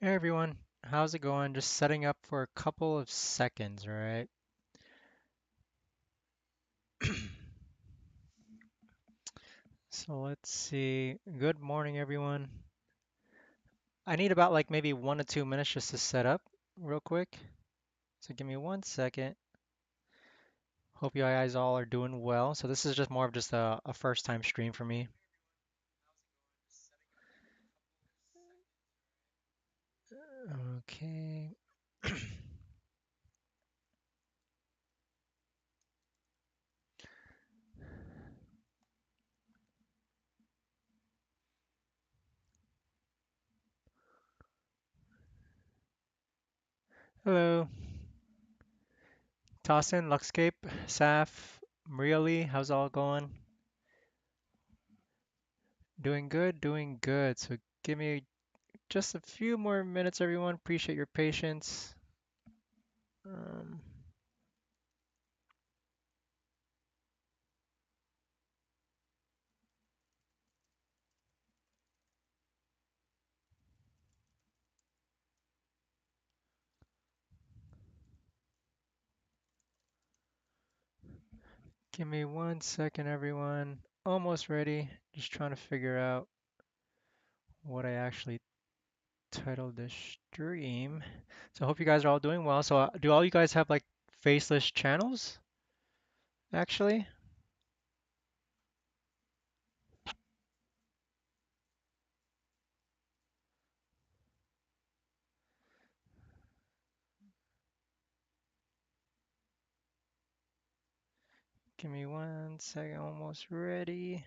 Hey everyone, how's it going? Just setting up for a couple of seconds, all right? So let's see. Good morning, everyone. I need about like maybe 1 to 2 minutes just to set up real quick. So give me 1 second. Hope you guys all are doing well. So this is just more of just a first time stream for me. Okay. Hello. Tossin, Luxscape, Saf, Maria Lee, how's it all going? Doing good, doing good. So give me just a few more minutes, everyone. Appreciate your patience. Um, Give me 1 second, everyone. Almost ready. Just trying to figure out what I actually titled this stream. So I hope you guys are all doing well. So do all you guys have like faceless channels, actually? Give me 1 second. Almost ready.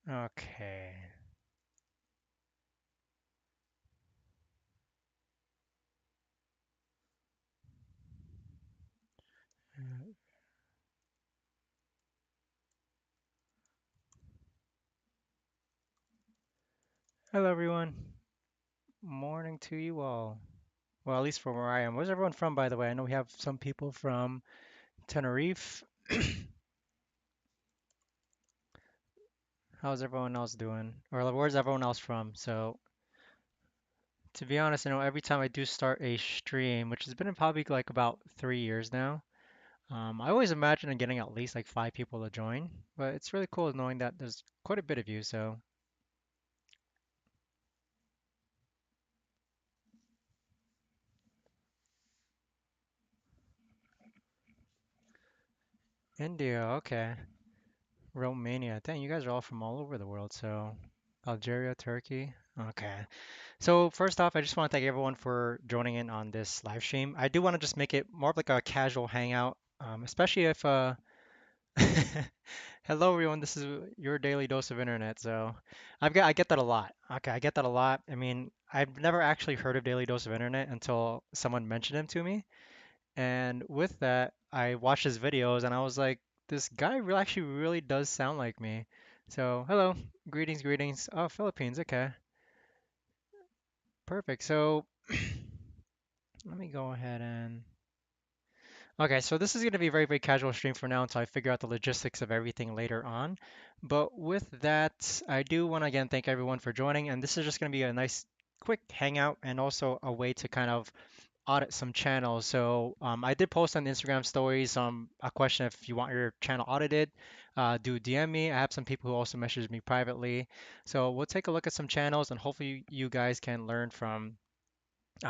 Okay. Uh, Hello, everyone. Morning to you all. Well, at least from where I am. Where's everyone from, by the way? I know we have some people from Tenerife. How's everyone else doing? Or like, where's everyone else from? So, to be honest, every time I do start a stream, which has been probably like about 3 years now, I always imagine getting at least like 5 people to join. But it's really cool knowing that there's quite a bit of you. So, India, okay. Romania. Dang, you guys are all from all over the world. So, Algeria, Turkey. Okay. So first off, I just want to thank everyone for joining in on this live stream. I do want to just make it more of like a casual hangout, especially if hello everyone, this is your daily dose of internet. So I get that a lot. Okay, I get that a lot. I mean, I've never actually heard of Daily Dose of Internet until someone mentioned him to me. And with that, I watched his videos and I was like, this guy actually really does sound like me. So hello, greetings, greetings. Oh, Philippines. Okay, perfect. So let me go ahead and okay, so this is going to be a very, very casual stream for now until I figure out the logistics of everything later on. But with that, I do want to again thank everyone for joining, and this is just going to be a nice, quick hangout and also a way to kind of audit some channels. So I did post on the Instagram stories a question if you want your channel audited, do DM me. I have some people who also message me privately. So we'll take a look at some channels and hopefully you guys can learn from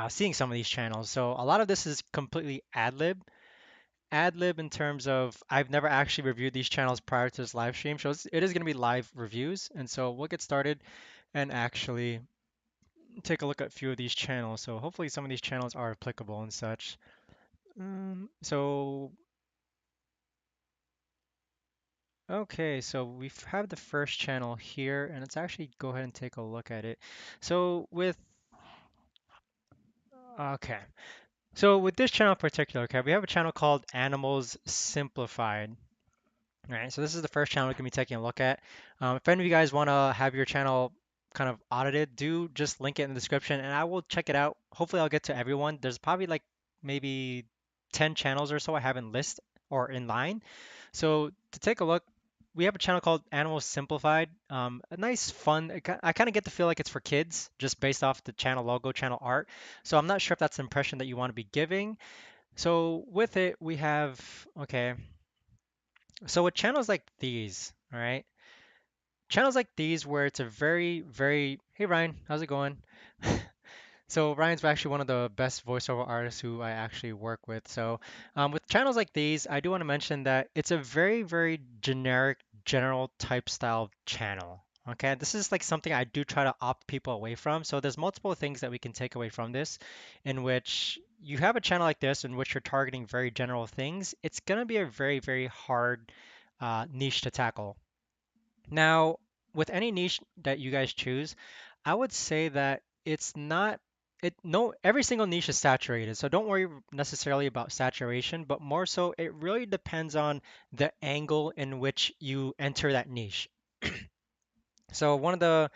seeing some of these channels. So a lot of this is completely ad lib in terms of I've never actually reviewed these channels prior to this live stream. So it is going to be live reviews. And so we'll get started and actually take a look at a few of these channels. So hopefully some of these channels are applicable and such. So, okay, so we have the first channel here, and let's actually go ahead and take a look at it. So okay, so with this channel in particular, okay, we have a channel called Animals Simplified. All right, so this is the first channel we're gonna be taking a look at. If any of you guys want to have your channel kind of audited, do just link it in the description, and I will check it out. Hopefully, I'll get to everyone. There's probably like maybe 10 channels or so I haven't or in line. So to take a look, we have a channel called Animals Simplified. A nice, fun. I kind of get the feel like it's for kids, just based off the channel logo, channel art. So I'm not sure if that's the impression that you want to be giving. So with it, we have okay. So with channels like these, all right, channels like these where it's a very hey Ryan, how's it going? So Ryan's actually one of the best voiceover artists who I actually work with. So with channels like these, I do want to mention that it's a very generic, general type style channel. Okay, this is like something I do try to opt people away from. So there's multiple things that we can take away from this, in which you have a channel like this in which you're targeting very general things. It's gonna be a very hard niche to tackle. Now, with any niche that you guys choose, I would say that it's not it no every single niche is saturated. So don't worry necessarily about saturation, but more so it really depends on the angle in which you enter that niche. So one of the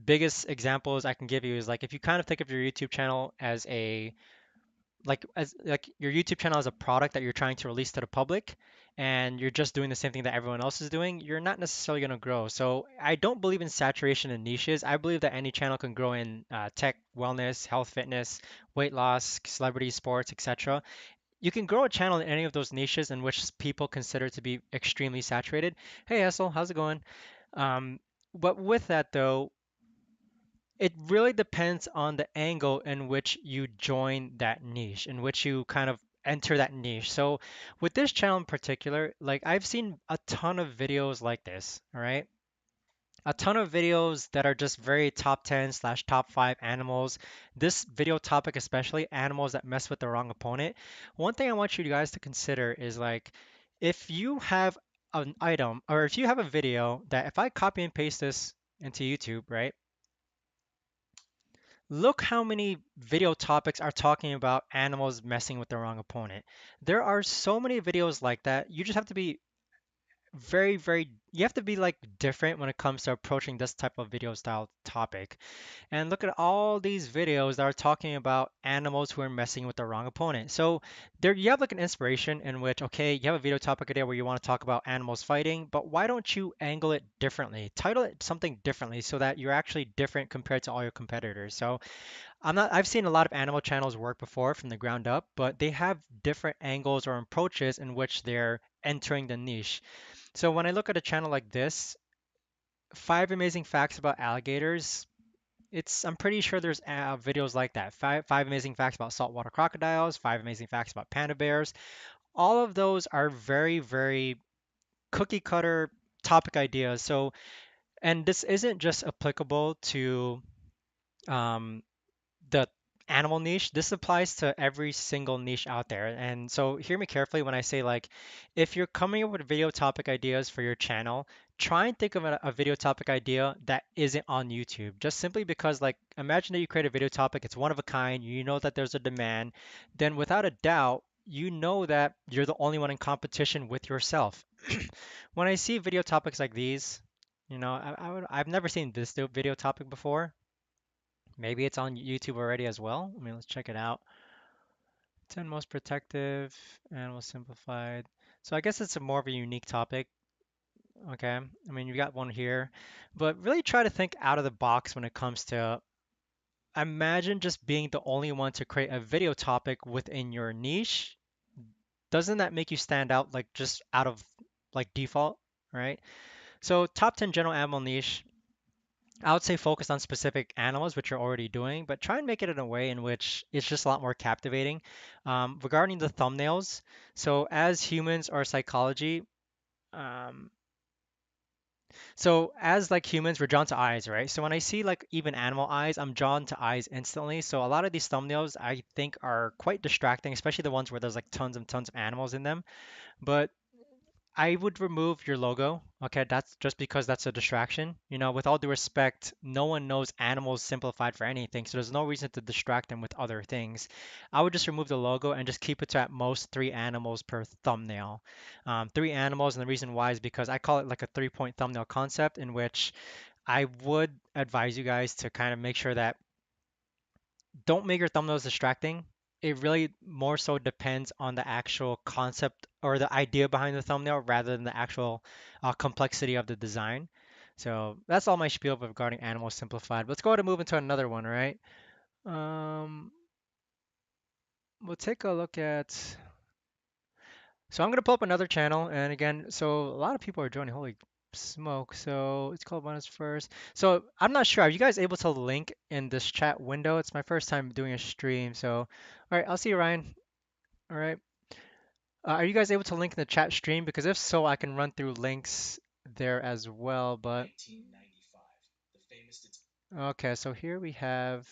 biggest examples I can give you is like if you kind of think of your YouTube channel as a as like your YouTube channel as a product that you're trying to release to the public and you're just doing the same thing that everyone else is doing, you're not necessarily going to grow. So I don't believe in saturation in niches. I believe that any channel can grow in tech, wellness, health, fitness, weight loss, celebrity sports, etc. You can grow a channel in any of those niches in which people consider to be extremely saturated. Hey Essel, how's it going? Um, but with that though, it really depends on the angle in which you join that niche, in which you kind of enter that niche. So with this channel in particular, like I've seen a ton of videos like this, all right? A ton of videos that are just very top 10 slash top 5 animals. This video topic, especially animals that mess with the wrong opponent. One thing I want you guys to consider is like if you have an item or if you have a video that if I copy and paste this into YouTube, right? Look how many video topics are talking about animals messing with the wrong opponent. There are so many videos like that. You just have to be you have to be like different when it comes to approaching this type of video style topic. And look at all these videos that are talking about animals who are messing with the wrong opponent. So there you have like an inspiration in which, okay, you have a video topic idea where you want to talk about animals fighting, but why don't you angle it differently? Title it something differently so that you're actually different compared to all your competitors. So I've seen a lot of animal channels work before from the ground up, but they have different angles or approaches in which they're entering the niche. So when I look at a channel like this, five amazing facts about alligators, I'm pretty sure there's videos like that. Five amazing facts about saltwater crocodiles, five amazing facts about panda bears. All of those are very cookie cutter topic ideas. So, and this isn't just applicable to um, the animal niche. This applies to every single niche out there. And so hear me carefully when I say like, if you're coming up with video topic ideas for your channel, try and think of a video topic idea that isn't on YouTube. Just simply because like, imagine that you create a video topic, it's one of a kind, you know that there's a demand, then without a doubt, you know that you're the only one in competition with yourself. When I see video topics like these, I've never seen this video topic before. Maybe it's on YouTube already as well. I mean, let's check it out. 10 most protective animals simplified. So I guess it's a more of a unique topic. Okay. I mean, you got one here, but really try to think out of the box when it comes to imagine just being the only one to create a video topic within your niche. Doesn't that make you stand out like just out of like default, right? So top 10 general animal niche. I would say focus on specific animals, which you're already doing, but try and make it in a way in which it's just a lot more captivating. Regarding the thumbnails, so as humans, our psychology, um, so as like humans, we're drawn to eyes, right? So when I see like even animal eyes, I'm drawn to eyes instantly. So a lot of these thumbnails I think are quite distracting, especially the ones where there's like tons and tons of animals in them. But I would remove your logo. Okay, that's just because that's a distraction. You know, with all due respect, no one knows animals simplified for anything, so there's no reason to distract them with other things. I would just remove the logo and just keep it to at most three animals per thumbnail. Three animals, and the reason why is because I call it like a three-point thumbnail concept, in which I would advise you guys to kind of make sure that don't make your thumbnails distracting. it really more so depends on the actual concept or the idea behind the thumbnail rather than the actual complexity of the design. So that's all my spiel regarding Animal Simplified. Let's go ahead and move into another one, all right? Um, we'll take a look at. So I'm gonna pull up another channel, and again, so a lot of people are joining. Holy smoke! So it's called Bonus First. So I'm not sure. Are you guys able to link in this chat window? It's my first time doing a stream, so all right. I'll see you, Ryan. All right. Are you guys able to link in the chat stream? Because if so, I can run through links there as well. But okay, so here we have.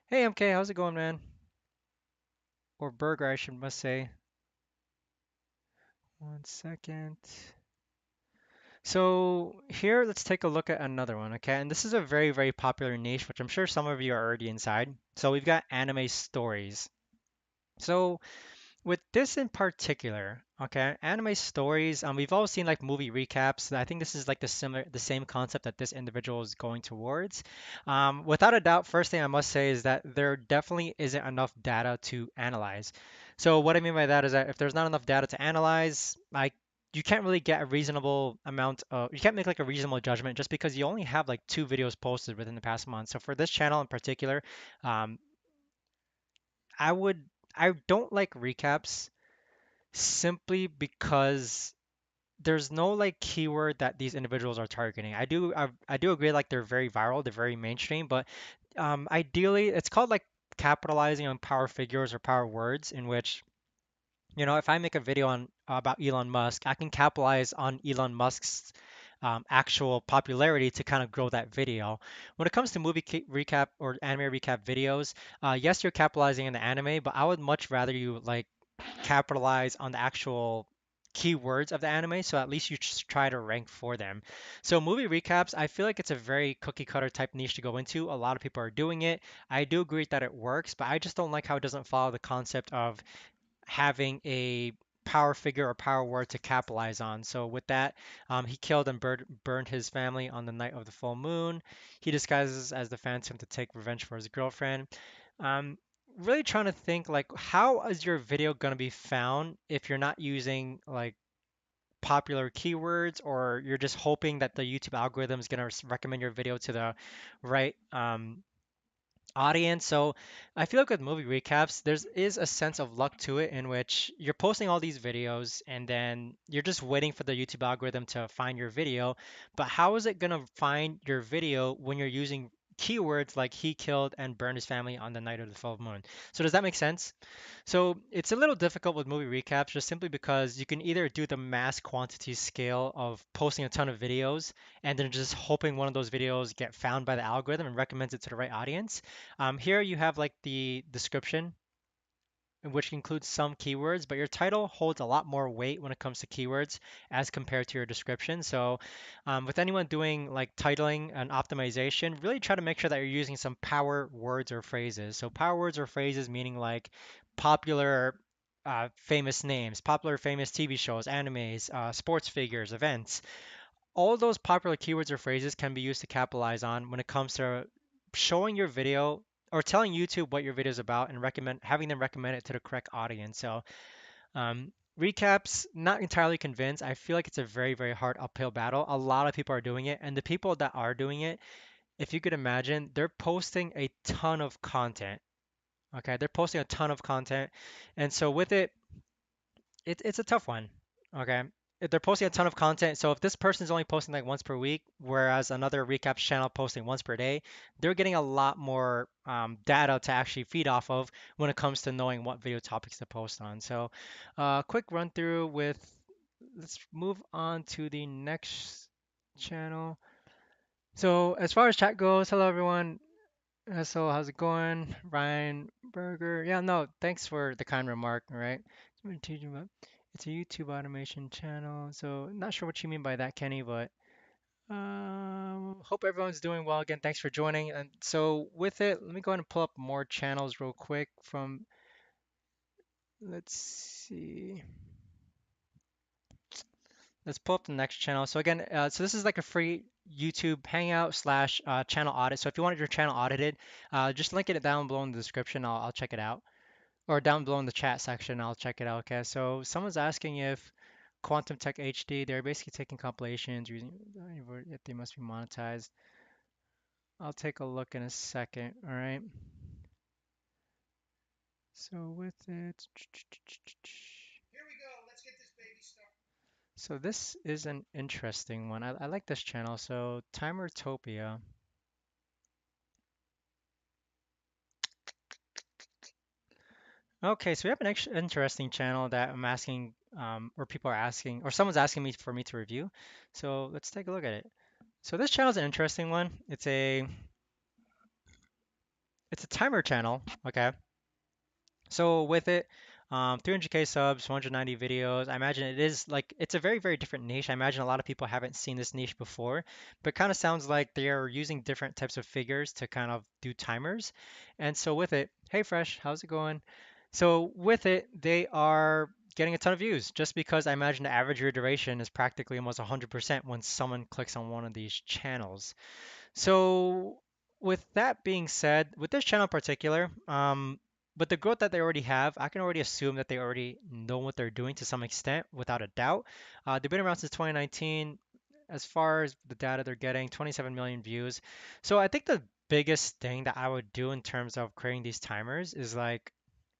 Hey, MK, how's it going, man? Or Burger, I should must say. One second. So here, let's take a look at another one, okay? And this is a very, very popular niche, which I'm sure some of you are already inside. So we've got anime stories. So with this in particular, okay, anime stories, we've all seen like movie recaps. I think this is like the same concept that this individual is going towards. Without a doubt, first thing I must say is that there definitely isn't enough data to analyze. So what I mean by that is that if there's not enough data to analyze, like you can't really get a reasonable amount of, you can't make like a reasonable judgment just because you only have like 2 videos posted within the past month. So for this channel in particular, um, I would, I don't like recaps simply because there's no like keyword that these individuals are targeting. I do agree like they're very viral, they're very mainstream, but ideally it's called like capitalizing on power figures or power words in which if I make a video on about Elon Musk, I can capitalize on Elon Musk's actual popularity to kind of grow that video. When it comes to recap or anime recap videos, yes, you're capitalizing on the anime, but I would much rather you like capitalize on the actual keywords of the anime, so at least you just try to rank for them. So movie recaps, I feel like it's a very cookie cutter type niche to go into. A lot of people are doing it. I do agree that it works, but I just don't like how it doesn't follow the concept of having a power figure or power word to capitalize on. So with that, he killed and burned his family on the night of the full moon. He disguises as the Phantom to take revenge for his girlfriend. Um, really trying to think like how is your video going to be found if you're not using like popular keywords or you're just hoping that the YouTube algorithm is going to recommend your video to the right audience. So I feel like with movie recaps, there's is a sense of luck to it in which you're posting all these videos and then you're just waiting for the YouTube algorithm to find your video. But how is it gonna find your video when you're using keywords like he killed and burned his family on the night of the full moon? So does that make sense? So it's a little difficult with movie recaps just simply because you can either do the mass quantity scale of posting a ton of videos and then just hoping one of those videos get found by the algorithm and recommends it to the right audience. Here you have like the description, which includes some keywords, but your title holds a lot more weight when it comes to keywords as compared to your description. So, with anyone doing like titling and optimization, really try to make sure that you're using some power words or phrases. So, power words or phrases meaning like popular, famous names, popular, famous TV shows, animes, sports figures, events. All those popular keywords or phrases can be used to capitalize on when it comes to showing your video or telling YouTube what your video is about and recommend having them recommend it to the correct audience. So recaps, not entirely convinced. I feel like it's a very, very hard uphill battle. A lot of people are doing it, and the people that are doing it, if you could imagine, they're posting a ton of content. Okay, they're posting a ton of content, and so with it, it's a tough one. Okay. If they're posting a ton of content, so if this person is only posting like once per week, whereas another recaps channel posting once per day, they're getting a lot more data to actually feed off of when it comes to knowing what video topics to post on. So, quick run through with, let's move on to the next channel. So, as far as chat goes, hello everyone. So how's it going? Ryan Berger. Yeah, no, thanks for the kind remark, all right? So I'm teaching about- It's a YouTube automation channel. So not sure what you mean by that, Kenny, but hope everyone's doing well. Again, thanks for joining. And so with it, let me go ahead and pull up more channels real quick from, let's see. Let's pull up the next channel. So again, so this is like a free YouTube Hangout slash channel audit. So if you wanted your channel audited, just link it down below in the description. I'll check it out. or down below in the chat section. I'll check it out. Okay, so someone's asking if Quantum Tech HD, they're basically taking compilations using, if they must be monetized. I'll take a look in a second. All right. So with it, so this is an interesting one. I like this channel. So Timertopia. Okay, so we have an interesting channel that I'm asking, or people are asking, or someone's asking me for me to review. So let's take a look at it. So this channel is an interesting one. It's a timer channel. Okay. So with it, 300K subs, 190 videos. I imagine it is like it's a very, very different niche. I imagine a lot of people haven't seen this niche before, but kind of sounds like they are using different types of figures to kind of do timers. And so with it, hey Fresh, how's it going? So with it, they are getting a ton of views just because I imagine the average view duration is practically almost 100% when someone clicks on one of these channels. So with that being said, with this channel in particular, with the growth that they already have, I can already assume that they already know what they're doing to some extent, without a doubt. They've been around since 2019. As far as the data they're getting, 27 million views. So I think the biggest thing that I would do in terms of creating these timers is like,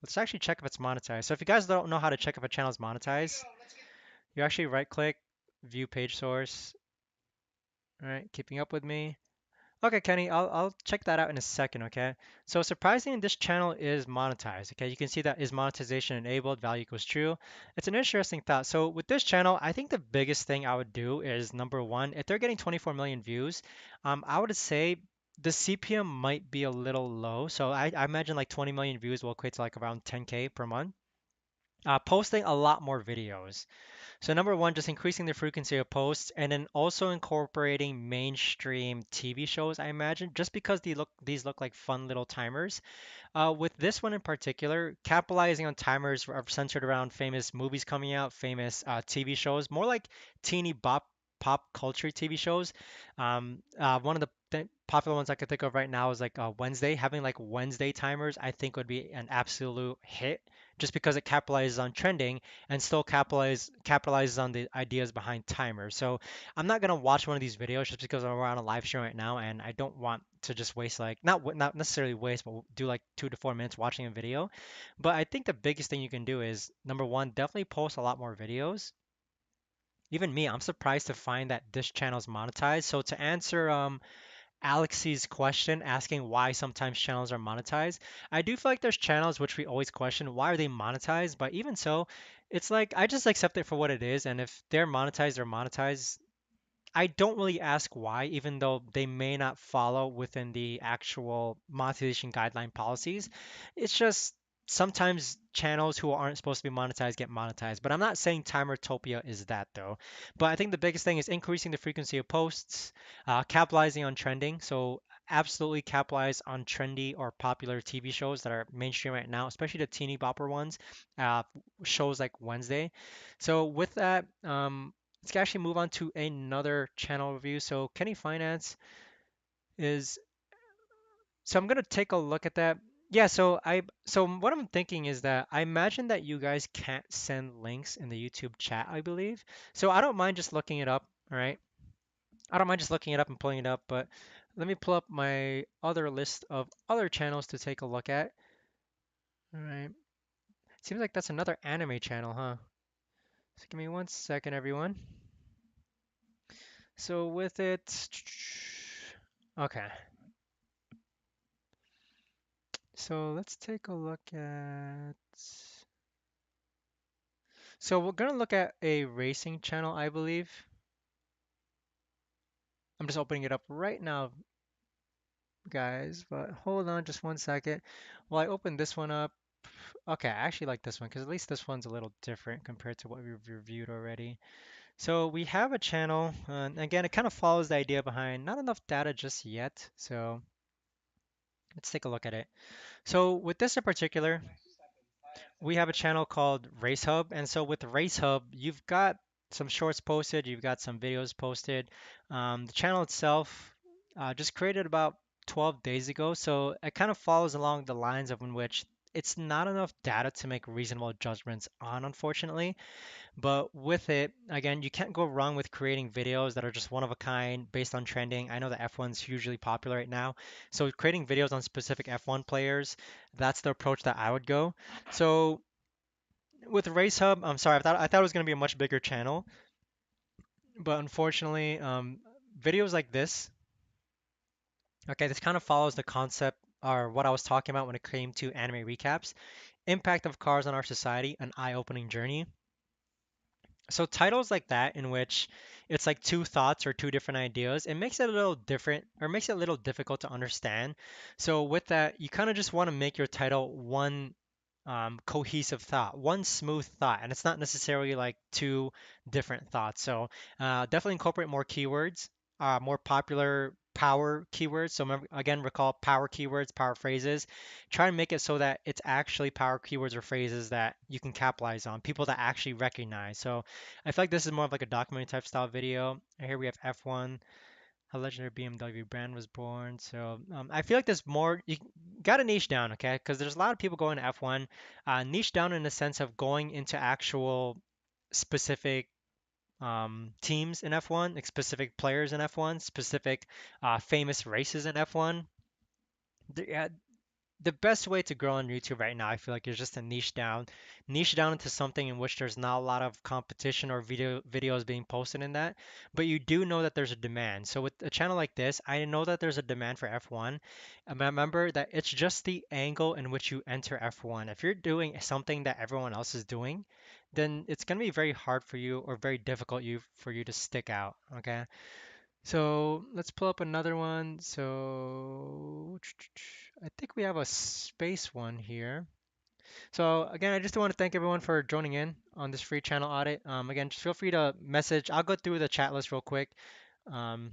let's actually check if it's monetized. So if you guys don't know how to check if a channel is monetized, you actually right click, view page source. All right, keeping up with me. Okay, Kenny, I'll check that out in a second, okay? So surprisingly, this channel is monetized, okay? You can see that is monetization enabled, value equals true. It's an interesting thought. So with this channel, I think the biggest thing I would do is number one, if they're getting 24 million views, I would say the CPM might be a little low. So I imagine like 20 million views will equate to like around 10K per month. Posting a lot more videos. So number one, just increasing the frequency of posts, and then also incorporating mainstream TV shows, I imagine, just because these look like fun little timers. With this one in particular, capitalizing on timers are centered around famous movies coming out, famous TV shows, more like teeny pop culture TV shows. One of the popular ones I could think of right now is like Wednesday. Having like Wednesday timers, I think would be an absolute hit, just because it capitalizes on trending and still capitalizes on the ideas behind timers. So I'm not gonna watch one of these videos just because we're on a live stream right now, and I don't want to just waste like not necessarily waste, but do like 2 to 4 minutes watching a video. But I think the biggest thing you can do is number one, definitely post a lot more videos. Even me, I'm surprised to find that this channel is monetized. So to answer Alex's question asking why sometimes channels are monetized, I do feel like there's channels which we always question why are they monetized, but even so, it's like I just accept it for what it is, and if they're monetized. I don't really ask why, even though they may not follow within the actual monetization guideline policies. It's just sometimes channels who aren't supposed to be monetized get monetized. But I'm not saying Timertopia is that though. But I think the biggest thing is increasing the frequency of posts, capitalizing on trending. So absolutely capitalize on trendy or popular TV shows that are mainstream right now, especially the teeny bopper ones, uh, shows like Wednesday. So with that, let's actually move on to another channel review. So Kenny Finance is, so I'm gonna take a look at that. Yeah, so what I'm thinking is that I imagine that you guys can't send links in the YouTube chat, I believe. So I don't mind just looking it up, all right? I don't mind just looking it up and pulling it up, but let me pull up my other list of other channels to take a look at. All right. Seems like that's another anime channel, huh? So give me 1 second, everyone. So with it, okay. So let's take a look at. So we're gonna look at a racing channel, I believe. I'm just opening it up right now, guys, but hold on just 1 second. While I open this one up, okay, I actually like this one because at least this one's a little different compared to what we've reviewed already. So we have a channel, and again, it kind of follows the idea behind not enough data just yet. So let's take a look at it. So with this in particular, we have a channel called RaceHub, and so with RaceHub, you've got some shorts posted, you've got some videos posted. The channel itself just created about 12 days ago, so it kind of follows along the lines of in which it's not enough data to make reasonable judgments on, unfortunately. But with it, again, you can't go wrong with creating videos that are just one of a kind based on trending. I know that F1's hugely popular right now. So creating videos on specific F1 players, that's the approach that I would go. So with RaceHub, I'm sorry, I thought it was going to be a much bigger channel, but unfortunately, videos like this, okay, this kind of follows the concept or what I was talking about when it came to anime recaps. Impact of cars on our society, an eye-opening journey. So titles like that in which it's like two thoughts or two different ideas, it makes it a little different or makes it a little difficult to understand. So with that, you kind of just want to make your title one cohesive thought, one smooth thought, and it's not necessarily like two different thoughts. So definitely incorporate more keywords, more popular power keywords. So remember, again, recall power keywords, power phrases. Try and make it so that it's actually power keywords or phrases that you can capitalize on, people that actually recognize. So I feel like this is more of like a documentary type style video. And here we have F1, a legendary BMW brand was born. So I feel like there's more. You got to niche down, okay? Because there's a lot of people going to F1. Niche down in the sense of going into actual specific teams in F1, like specific players in F1, specific famous races in F1. The best way to grow on YouTube right now, I feel like, is just to niche down into something in which there's not a lot of competition or videos being posted in that, but you do know that there's a demand. So with a channel like this, I know that there's a demand for F1. And remember that it's just the angle in which you enter F1. If you're doing something that everyone else is doing, then it's going to be very hard for you or very difficult for you to stick out, okay? So let's pull up another one. So I think we have a space one here. So again, I just want to thank everyone for joining in on this free channel audit. Again, just feel free to message. I'll go through the chat list real quick um,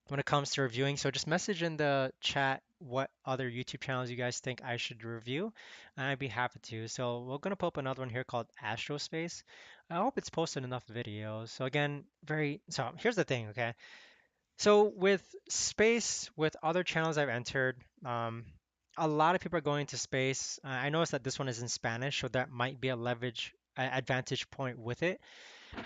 when it comes to reviewing. So just message in the chat what other YouTube channels you guys think I should review, and I'd be happy to. So we're gonna pull up another one here called Astrospace. I hope it's posted enough videos. So again, so here's the thing, okay? So with space, with other channels I've entered, a lot of people are going to space. I noticed that this one is in Spanish, so that might be a advantage point with it.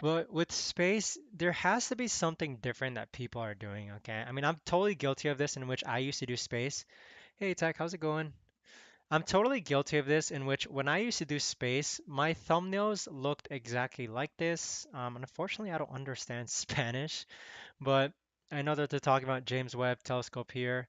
But with space, there has to be something different that people are doing, okay? I mean, I'm totally guilty of this in which I used to do space. Hey, Tech, how's it going? I'm totally guilty of this in which when I used to do space, my thumbnails looked exactly like this. And unfortunately, I don't understand Spanish. But I know that they're talking about James Webb Telescope here.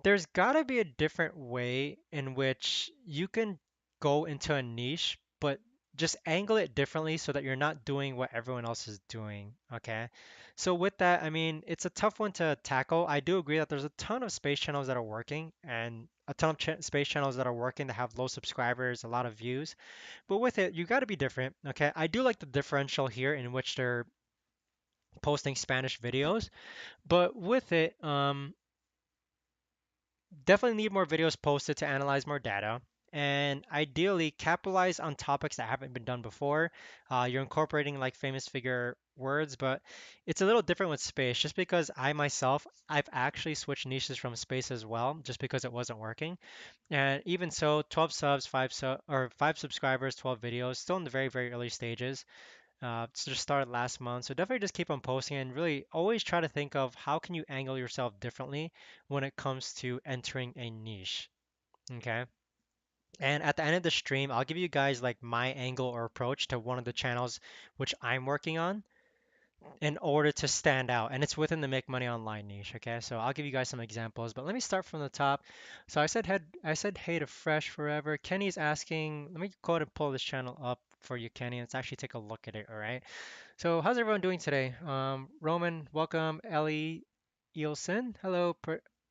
There's got to be a different way in which you can go into a niche, but just angle it differently so that you're not doing what everyone else is doing. Okay. So with that, I mean, it's a tough one to tackle. I do agree that there's a ton of space channels that are working and a ton of space channels that are working that have low subscribers, a lot of views. But with it, you got to be different. Okay. I do like the differential here in which they're posting Spanish videos. But with it, definitely need more videos posted to analyze more data. And ideally, capitalize on topics that haven't been done before. You're incorporating like famous figure words, but it's a little different with space just because I myself, I've actually switched niches from space as well, just because it wasn't working. And even so, 12 subs, 5 subscribers, 12 videos, still in the very, very early stages. So just started last month. So definitely just keep on posting and really always try to think of how can you angle yourself differently when it comes to entering a niche. Okay. And at the end of the stream, I'll give you guys like my angle or approach to one of the channels which I'm working on in order to stand out. And it's within the make money online niche. Okay. So I'll give you guys some examples, but let me start from the top. So I said hey to Fresh Forever. Kenny's asking, let me go ahead and pull this channel up for you, Kenny. Let's actually take a look at it. All right. So how's everyone doing today? Roman, welcome. Ellie Eelson, hello.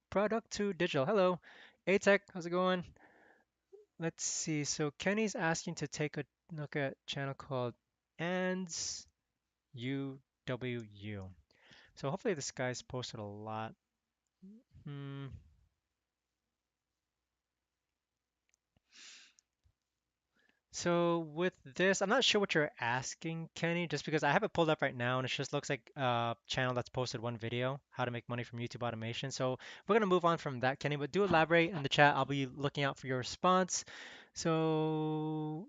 Product to Digital, hello. ATEC, how's it going? Let's see. So Kenny's asking to take a look at a channel called ANDS UWU. So hopefully this guy's posted a lot. Hmm. So with this, I'm not sure what you're asking, Kenny, just because I have it pulled up right now and it just looks like a channel that's posted one video, how to make money from YouTube automation. So we're gonna move on from that, Kenny, but do elaborate in the chat. I'll be looking out for your response. So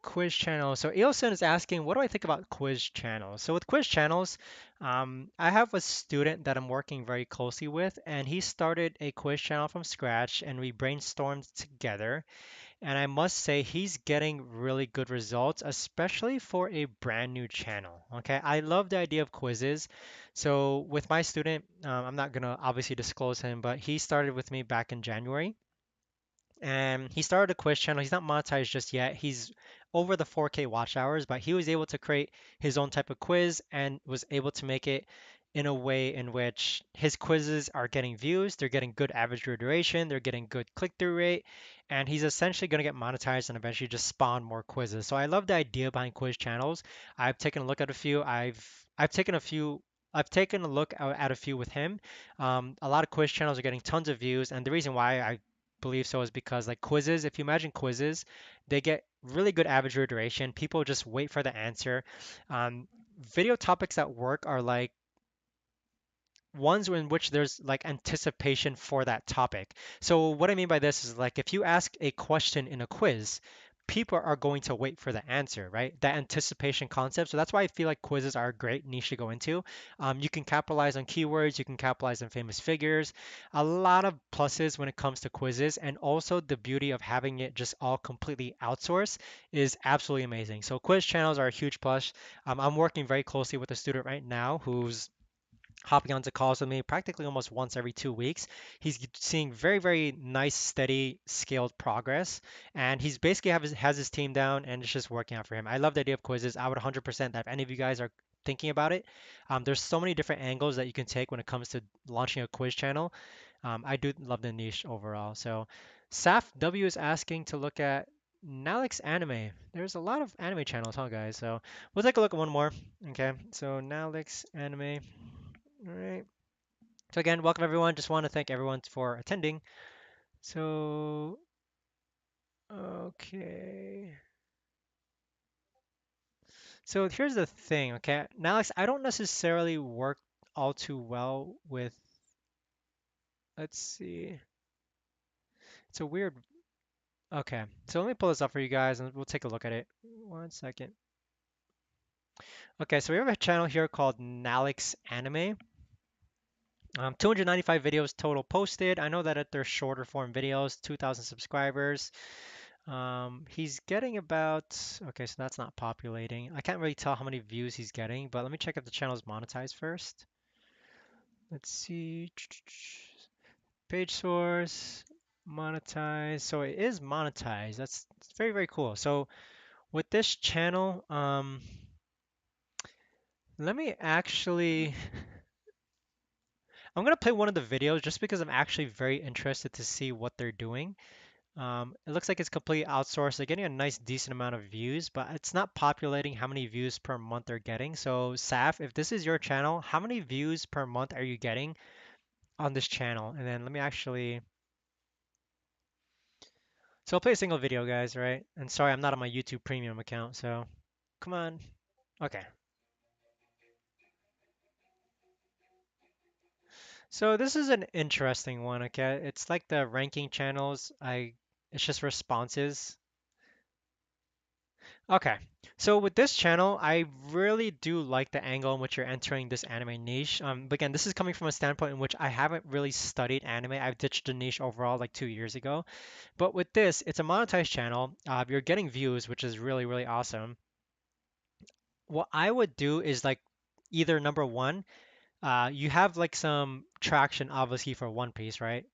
quiz channel. So Eilson is asking, what do I think about quiz channels? So with quiz channels, I have a student that I'm working very closely with, and he started a quiz channel from scratch, and we brainstormed together. And I must say, he's getting really good results, especially for a brand new channel. Okay, I love the idea of quizzes. So with my student, I'm not gonna obviously disclose him, but he started with me back in January. And he started a quiz channel. He's not monetized just yet. He's over the 4K watch hours, but he was able to create his own type of quiz and was able to make it in a way in which his quizzes are getting views, they're getting good average view duration, they're getting good click-through rate, and he's essentially going to get monetized and eventually just spawn more quizzes. So I love the idea behind quiz channels. I've taken a look at a few. I've taken a few. I've taken a look at a few with him. A lot of quiz channels are getting tons of views, and the reason why I believe so is because like quizzes, if you imagine quizzes, they get really good average duration. People just wait for the answer. Um, Video topics that work are like ones in which there's like anticipation for that topic. So what I mean by this is like if you ask a question in a quiz, people are going to wait for the answer, right? That anticipation concept. So that's why I feel like quizzes are a great niche to go into. You can capitalize on keywords, you can capitalize on famous figures, a lot of pluses when it comes to quizzes, and also the beauty of having it just all completely outsourced is absolutely amazing. So quiz channels are a huge plus. I'm working very closely with a student right now who's hopping onto calls with me practically almost once every 2 weeks. He's seeing very, very nice, steady, scaled progress, and he's basically has his team down, and it's just working out for him. I love the idea of quizzes. I would 100% that if any of you guys are thinking about it, there's so many different angles that you can take when it comes to launching a quiz channel. I do love the niche overall. So, Saf W is asking to look at AlexAnime. There's a lot of anime channels, huh, guys? So we'll take a look at one more. Okay, so AlexAnime. All right. So again, welcome everyone. Just want to thank everyone for attending. So, okay. So here's the thing, okay? Now, Alex, I don't necessarily work all too well with, let's see. It's a weird, okay. So let me pull this up for you guys and we'll take a look at it. One second. Okay, so we have a channel here called Nalix Anime. 295 videos total posted. I know that they're shorter form videos, 2,000 subscribers. He's getting about, okay, so that's not populating. I can't really tell how many views he's getting, but let me check if the channel is monetized first. Let's see. Page source, monetize. So it is monetized. That's very, very cool. So with this channel, let me actually, I'm gonna play one of the videos just because I'm actually very interested to see what they're doing. It looks like it's completely outsourced. They're getting a nice decent amount of views, but it's not populating how many views per month they're getting. So, Saf, if this is your channel, how many views per month are you getting on this channel? And then let me actually. So I'll play a single video, guys, right? And sorry, I'm not on my YouTube Premium account, so come on. Okay. So this is an interesting one, okay? It's like the ranking channels. It's just responses. Okay, so with this channel, I really do like the angle in which you're entering this anime niche. But again, this is coming from a standpoint in which I haven't really studied anime. I've ditched the niche overall like 2 years ago. But with this, it's a monetized channel. You're getting views, which is really, really awesome. What I would do is like either number one, you have like some traction obviously for One Piece, right?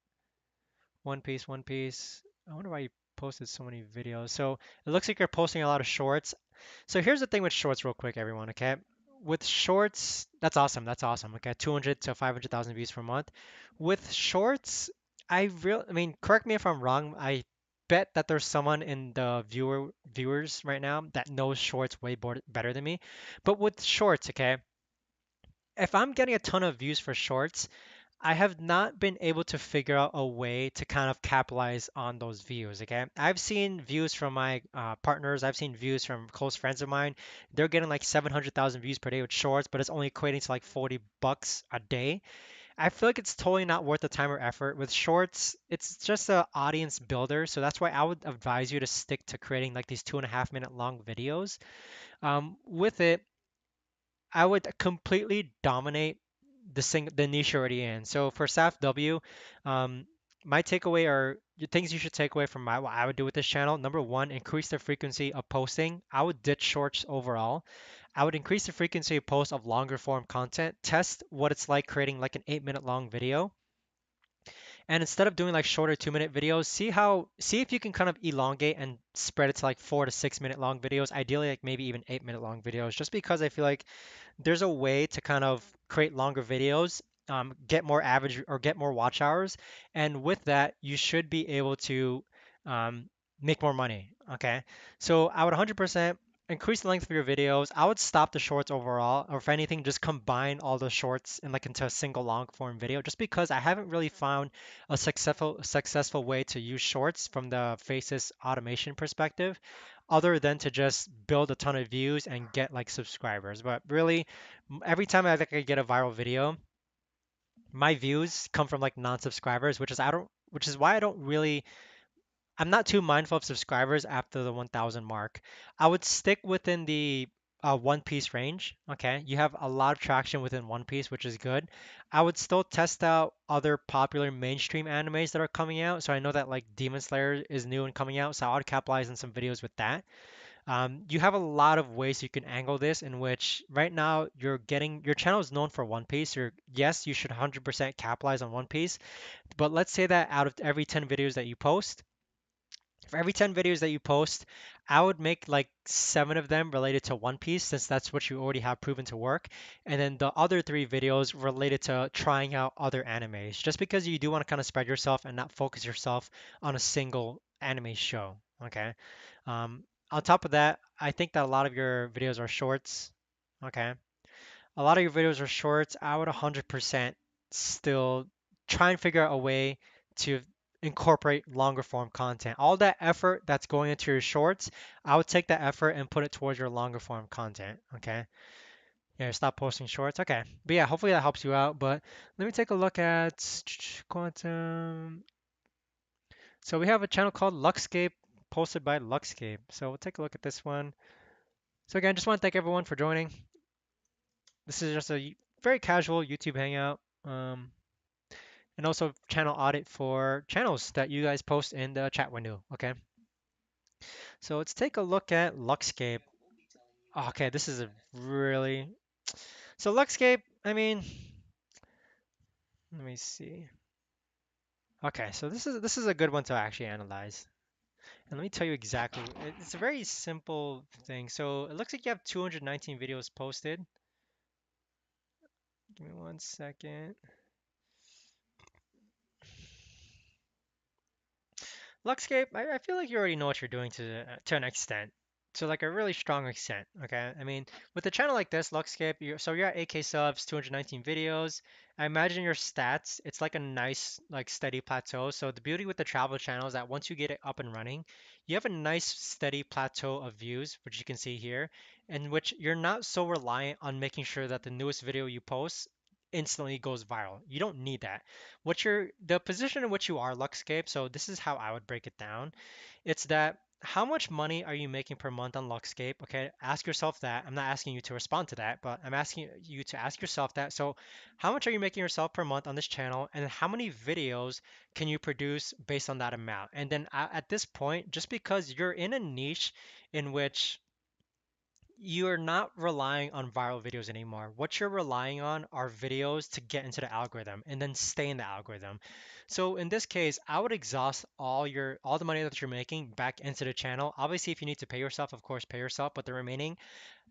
One Piece, One Piece. I wonder why you posted so many videos. So it looks like you're posting a lot of shorts. So here's the thing with shorts, real quick, everyone. Okay, with shorts, that's awesome. That's awesome. Okay, 200 to 500,000 views per month. With shorts, I mean, correct me if I'm wrong. I bet that there's someone in the viewers right now that knows shorts way better than me. But with shorts, okay, if I'm getting a ton of views for shorts, I have not been able to figure out a way to kind of capitalize on those views. Okay, I've seen views from my partners. I've seen views from close friends of mine. They're getting like 700,000 views per day with shorts, but it's only equating to like $40 a day. I feel like it's totally not worth the time or effort. With shorts, it's just a audience builder. So that's why I would advise you to stick to creating like these 2.5 minute long videos. With it, I would completely dominate the niche you're already in. So for SAFW, um, my takeaway are the things you should take away from what I would do with this channel. Number one, increase the frequency of posting. I would ditch shorts overall. I would increase the frequency of posts of longer form content. Test what it's like creating like an 8 minute long video. And instead of doing like shorter 2 minute videos, see if you can kind of elongate and spread it to like 4 to 6 minute long videos. Ideally, like maybe even 8 minute long videos, just because I feel like there's a way to kind of create longer videos, get more average or get more watch hours, and with that, you should be able to um, make more money. Okay, so I would 100% increase the length of your videos. I would stop the shorts overall, or if anything, just combine all the shorts in like into a single long form video. Just because I haven't really found a successful way to use shorts from the Faces automation perspective other than to just build a ton of views and get like subscribers. But really, every time I think I get a viral video, my views come from like non-subscribers, which is why I'm not too mindful of subscribers after the 1,000 mark. I would stick within the One Piece range. Okay, you have a lot of traction within One Piece, which is good. I would still test out other popular mainstream animes that are coming out. So I know that like Demon Slayer is new and coming out, so I would capitalize on some videos with that. You have a lot of ways you can angle this in which right now your channel is known for One Piece. Yes, you should 100% capitalize on One Piece, but let's say that out of every 10 videos that you post, for every 10 videos that you post, I would make like 7 of them related to One Piece since that's what you already have proven to work. And then the other 3 videos related to trying out other animes, just because you do want to kind of spread yourself and not focus yourself on a single anime show. Okay. On top of that, I think that a lot of your videos are shorts. Okay. A lot of your videos are shorts. I would 100% still try and figure out a way to incorporate longer form content. All that effort that's going into your shorts, I would take that effort and put it towards your longer form content. Okay. Yeah, stop posting shorts. Okay. But yeah, hopefully that helps you out. But let me take a look at quantum. So we have a channel called Luxscape posted by Luxscape. So we'll take a look at this one. So again, just want to thank everyone for joining. This is just a very casual YouTube hangout. And also channel audit for channels that you guys post in the chat window. Okay, so let's take a look at Luxscape. Okay, this is a really so Luxscape. I mean, let me see. Okay, so this is a good one to actually analyze. And let me tell you exactly. It's a very simple thing. So it looks like you have 219 videos posted. Give me 1 second. Luxscape, I feel like you already know what you're doing to an extent, to like a really strong extent. Okay, I mean, with a channel like this, Luxscape, you're at 8K subs, 219 videos. I imagine your stats, it's like a nice like steady plateau. So the beauty with the travel channel is that once you get it up and running, you have a nice steady plateau of views, which you can see here, in which you're not so reliant on making sure that the newest video you post instantly goes viral. You don't need that. The position in which you are, Luxscape, so this is how I would break it down. It's that how much money are you making per month on Luxscape? Okay, ask yourself that. I'm not asking you to respond to that, but I'm asking you to ask yourself that. So, how much are you making yourself per month on this channel, and how many videos can you produce based on that amount? And then at this point, just because you're in a niche in which you're not relying on viral videos anymore. What you're relying on are videos to get into the algorithm and then stay in the algorithm. So in this case, I would exhaust all the money that you're making back into the channel. Obviously, if you need to pay yourself, of course, pay yourself, but the remaining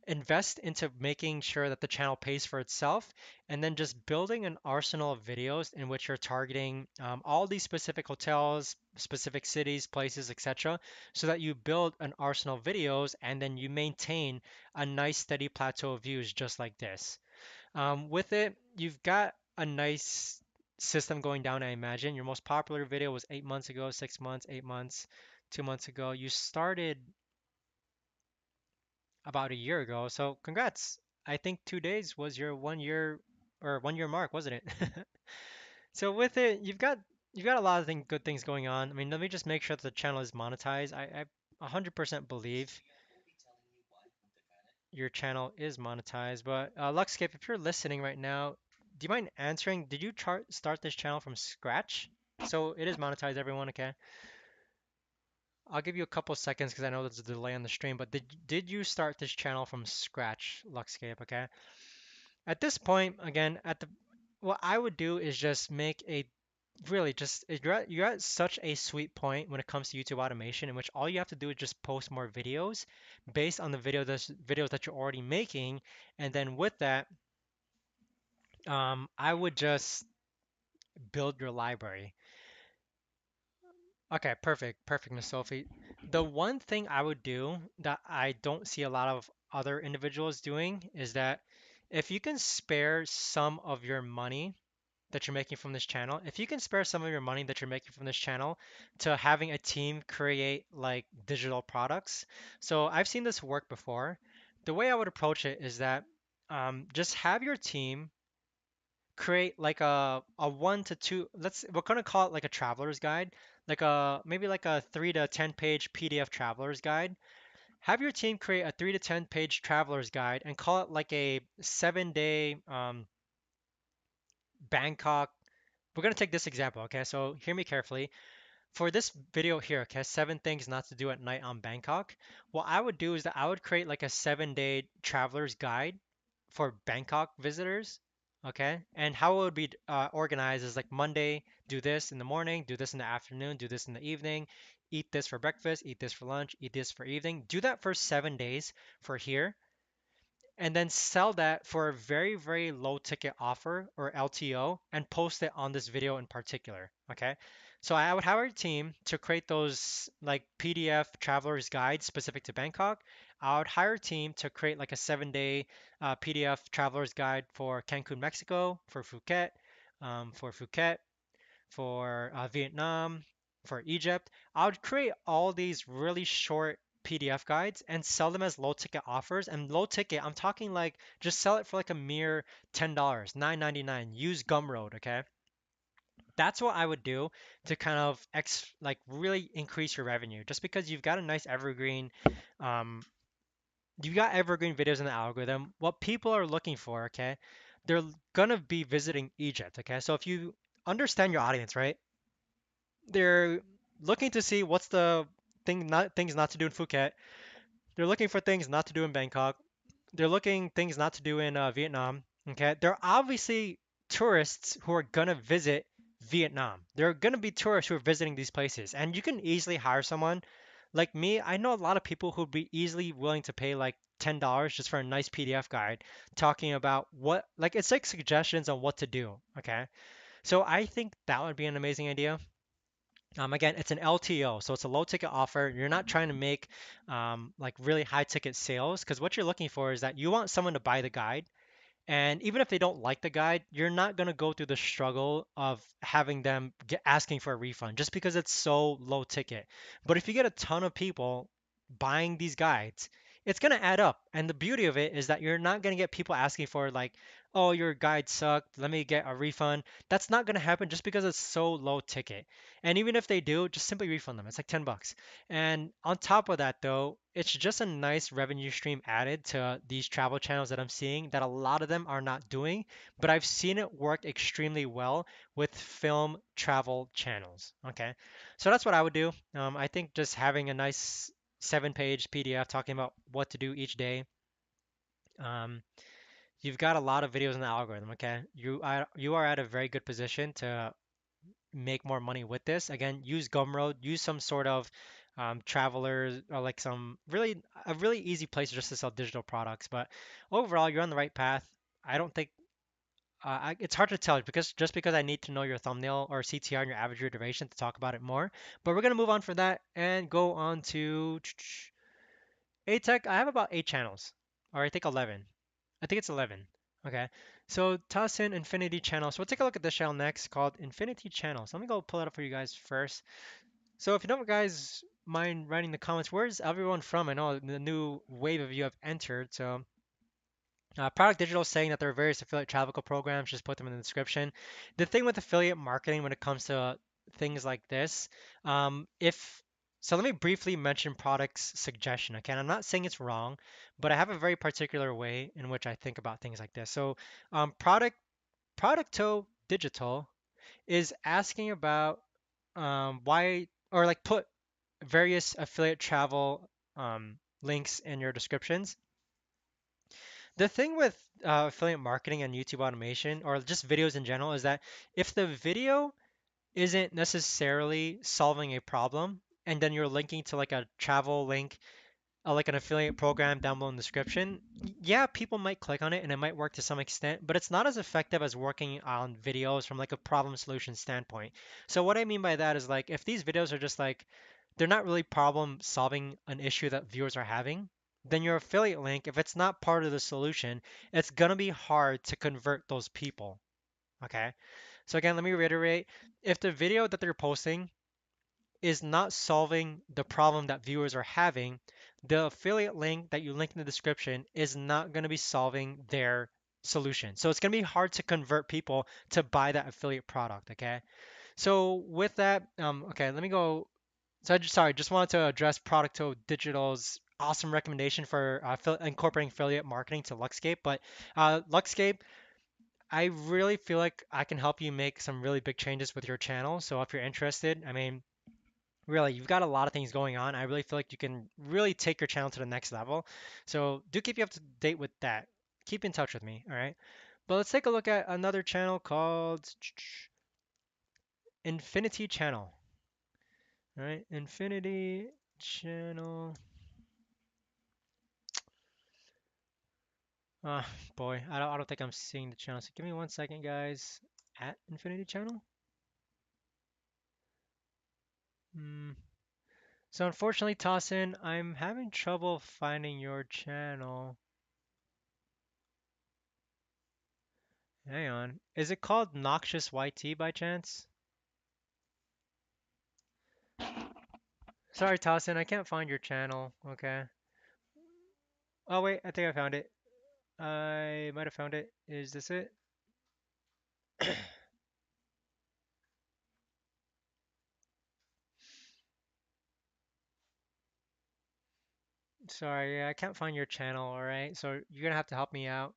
invest into making sure that the channel pays for itself and then just building an arsenal of videos in which you're targeting all these specific hotels, specific cities, places, etc., so that you build an arsenal of videos and then you maintain a nice steady plateau of views just like this. With it, you've got a nice system going down, I imagine. Your most popular video was 8 months ago, 6 months, 8 months, 2 months ago. You started about a year ago. So congrats. I think 2 days was your 1 year or 1 year mark, wasn't it? So with it, you've got a lot of good things going on. I mean, let me just make sure that the channel is monetized. I 100% believe your channel is monetized. But Luxscape, if you're listening right now, do you mind answering? Did you start this channel from scratch? So it is monetized, everyone. Okay. I'll give you a couple seconds because I know there's a delay on the stream. But did you start this channel from scratch, Luxscape? Okay. At this point, again, what I would do is just make a really just you're at such a sweet point when it comes to YouTube automation in which all you have to do is just post more videos based on the videos that you're already making, and then with that, I would just build your library. Okay, perfect, Miss Sophie. The one thing I would do that I don't see a lot of other individuals doing is that if you can spare some of your money that you're making from this channel, if you can spare some of your money that you're making from this channel to having a team create like digital products. So I've seen this work before. The way I would approach it is that just have your team create like a 1 to 2, we're gonna call it like a traveler's guide, like a maybe like a 3 to 10 page PDF traveler's guide. Have your team create a 3 to 10 page traveler's guide and call it like a 7 day Bangkok. We're going to take this example, okay? So hear me carefully. For this video here, okay, 7 things not to do at night on Bangkok. What I would do is that I would create like a 7 day traveler's guide for Bangkok visitors, okay? And how it would be organized is like Monday, do this in the morning, do this in the afternoon, do this in the evening, eat this for breakfast, eat this for lunch, eat this for evening. Do that for 7 days for here and then sell that for a very, very low ticket offer or LTO and post it on this video in particular. Okay. So I would have our team to create those like PDF traveler's guides specific to Bangkok. I would hire a team to create like a 7 day PDF traveler's guide for Cancun, Mexico, for Phuket, for Vietnam, for Egypt. I would create all these really short PDF guides and sell them as low ticket offers. And low ticket, I'm talking like just sell it for like a mere $10, $9.99. Use Gumroad, okay? That's what I would do to kind of like really increase your revenue. Just because you've got a nice um, you got evergreen videos in the algorithm. What people are looking for, okay? They're gonna be visiting Egypt, okay? So if you understand your audience, right? They're looking to see what's the things not to do in Phuket. They're looking for things not to do in Bangkok. They're looking things not to do in Vietnam. Okay, they're obviously tourists who are gonna visit Vietnam. There are gonna be tourists who are visiting these places, and you can easily hire someone like me. I know a lot of people who'd be easily willing to pay like $10 just for a nice PDF guide talking about what like it's like suggestions on what to do. Okay, so I think that would be an amazing idea. Again, it's an LTO, so it's a low ticket offer. You're not trying to make like really high ticket sales because what you're looking for is that you want someone to buy the guide and even if they don't like the guide, you're not going to go through the struggle of having them asking for a refund just because it's so low ticket. But if you get a ton of people buying these guides, it's going to add up. And the beauty of it is that you're not going to get people asking for, like, oh, your guide sucked. Let me get a refund. That's not going to happen just because it's so low ticket. And even if they do, just simply refund them. It's like $10. And on top of that, though, it's just a nice revenue stream added to these travel channels that I'm seeing that a lot of them are not doing, but I've seen it work extremely well with film travel channels. Okay, so that's what I would do. I think just having a nice 7 page PDF talking about what to do each day. Um, you've got a lot of videos in the algorithm. Okay, you are at a very good position to make more money with this. Again, use Gumroad, use some sort of travelers or like some really a really easy place just to sell digital products. But overall, you're on the right path. I don't think it's hard to tell because just because I need to know your thumbnail or CTR and your average view duration to talk about it more. But we're gonna move on for that and go on to ATEC. I have about 8 channels, or I think 11. I think it's 11. Okay. So toss in Infinity Channel. So we'll take a look at this channel next called Infinity Channel. So let me go pull it up for you guys first. So if you don't guys mind writing in the comments, where's everyone from? I know the new wave of you have entered. So Product Digital is saying that there are various affiliate travel programs. Just put them in the description. The thing with affiliate marketing when it comes to things like this, if so, let me briefly mention products suggestion. Okay, and I'm not saying it's wrong, but I have a very particular way in which I think about things like this. So, Producto Digital is asking about why or like put various affiliate travel links in your descriptions. The thing with affiliate marketing and YouTube automation, or just videos in general, is that if the video isn't necessarily solving a problem, and then you're linking to like a travel link, like an affiliate program down below in the description, yeah, people might click on it and it might work to some extent, but it's not as effective as working on videos from like a problem solution standpoint. So what I mean by that is like if these videos are just like they're not really problem solving an issue that viewers are having, then your affiliate link, if it's not part of the solution, it's gonna be hard to convert those people. Okay. So again, let me reiterate. If the video that they're posting is not solving the problem that viewers are having, the affiliate link that you link in the description is not going to be solving their solution. So it's going to be hard to convert people to buy that affiliate product. Okay. So with that, okay, let me go. So sorry, just wanted to address Producto Digital's awesome recommendation for incorporating affiliate marketing to Luxscape. But Luxscape, I really feel like I can help you make some really big changes with your channel. So if you're interested, I mean, really, you've got a lot of things going on. I really feel like you can really take your channel to the next level. So do keep you up to date with that. Keep in touch with me, all right? But let's take a look at another channel called Infinity Channel. All right, Infinity Channel. Ah, boy, I don't think I'm seeing the channel. So give me 1 second, guys. At Infinity Channel. Hmm. So unfortunately, Tossin, I'm having trouble finding your channel. Hang on. Is it called Noxious YT by chance? Sorry, Tossin, I can't find your channel. Okay. Oh, wait, I think I found it. I might have found it. Is this it? Sorry, yeah, I can't find your channel, all right? So you're gonna have to help me out.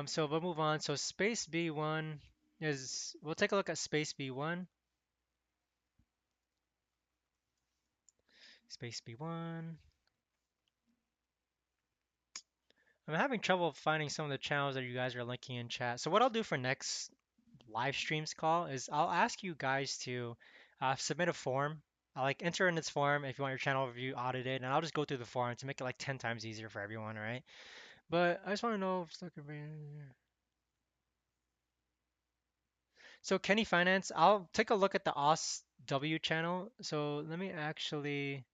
So we'll move on. So Space B1 is, we'll take a look at Space B1. Space B1. I'm having trouble finding some of the channels that you guys are linking in chat. So what I'll do for next live streams call is I'll ask you guys to submit a form. I'll like enter in this form if you want your channel review audited, and I'll just go through the form to make it like 10 times easier for everyone, all right? But I just want to know if it's looking so Kenny Finance, I'll take a look at the OS W channel. So let me actually,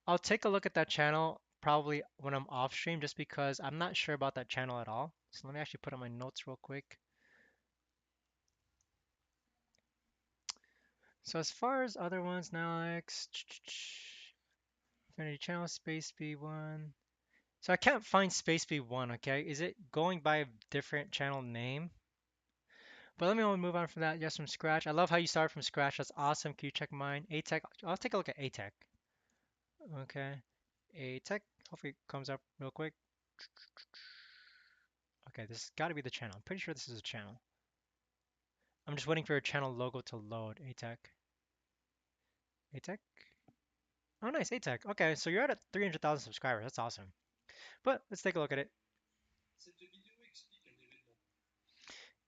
I'll take a look at that channel probably when I'm off stream just because I'm not sure about that channel at all. So let me actually put on my notes real quick. So as far as other ones now, Alex, Infinity Channel, Space B1. So I can't find Space B1, okay? Is it going by a different channel name? But let me only move on from that. Yes, from scratch. I love how you start from scratch. That's awesome. Can you check mine? ATEC. I'll take a look at ATEC. Okay. ATEC. Hopefully it comes up real quick. Okay, this has got to be the channel. I'm pretty sure this is a channel. I'm just waiting for a channel logo to load. ATEC. ATEC. Oh, nice. ATEC. Okay, so you're at 300,000 subscribers. That's awesome. But let's take a look at it.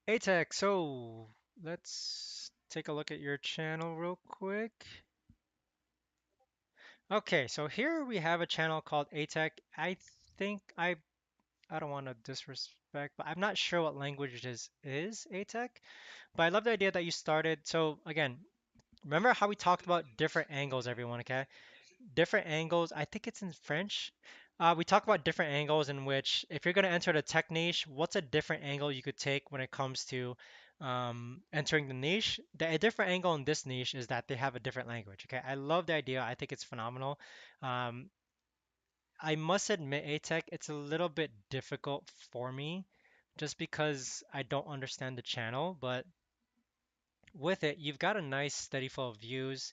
ATEC. So let's take a look at your channel real quick. Okay, so here we have a channel called ATEC. Think I don't want to disrespect, but I'm not sure what language this is, ATEC. But I love the idea that you started. So again, remember how we talked about different angles, everyone, okay? Different angles. I think it's in French. We talk about different angles in which, if you're going to enter the tech niche, what's a different angle you could take when it comes to entering the niche? A different angle in this niche is that they have a different language. Okay, I love the idea. I think it's phenomenal. Um, I must admit, ATEC, it's a little bit difficult for me just because I don't understand the channel. But with it, you've got a nice steady flow of views.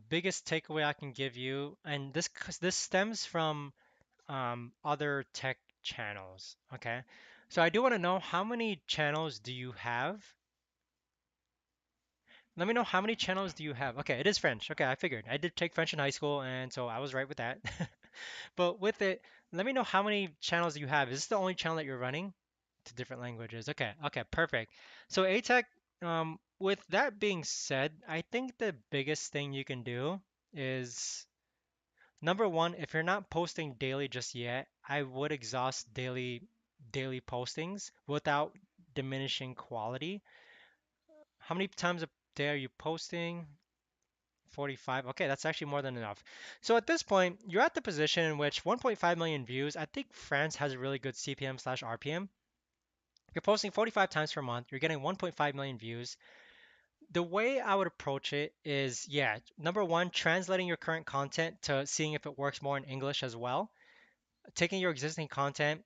Biggest takeaway I can give you, and this stems from other tech channels. Okay, so I do want to know, how many channels do you have? Let me know, how many channels do you have? Okay, it is French. Okay, I figured. I did take French in high school, and so I was right with that. But with it, let me know how many channels you have. Is this the only channel that you're running to different languages? Okay, okay, perfect. So ATEC, with that being said, I think the biggest thing you can do is, number one, if you're not posting daily just yet, I would exhaust daily postings without diminishing quality. How many times a day are you posting? 45. Okay, that's actually more than enough. So at this point, you're at the position in which 1.5 million views. I think France has a really good CPM slash RPM. You're posting 45 times per month. You're getting 1.5 million views. The way I would approach it is, yeah, number one, translating your current content to seeing if it works more in English as well. Taking your existing content,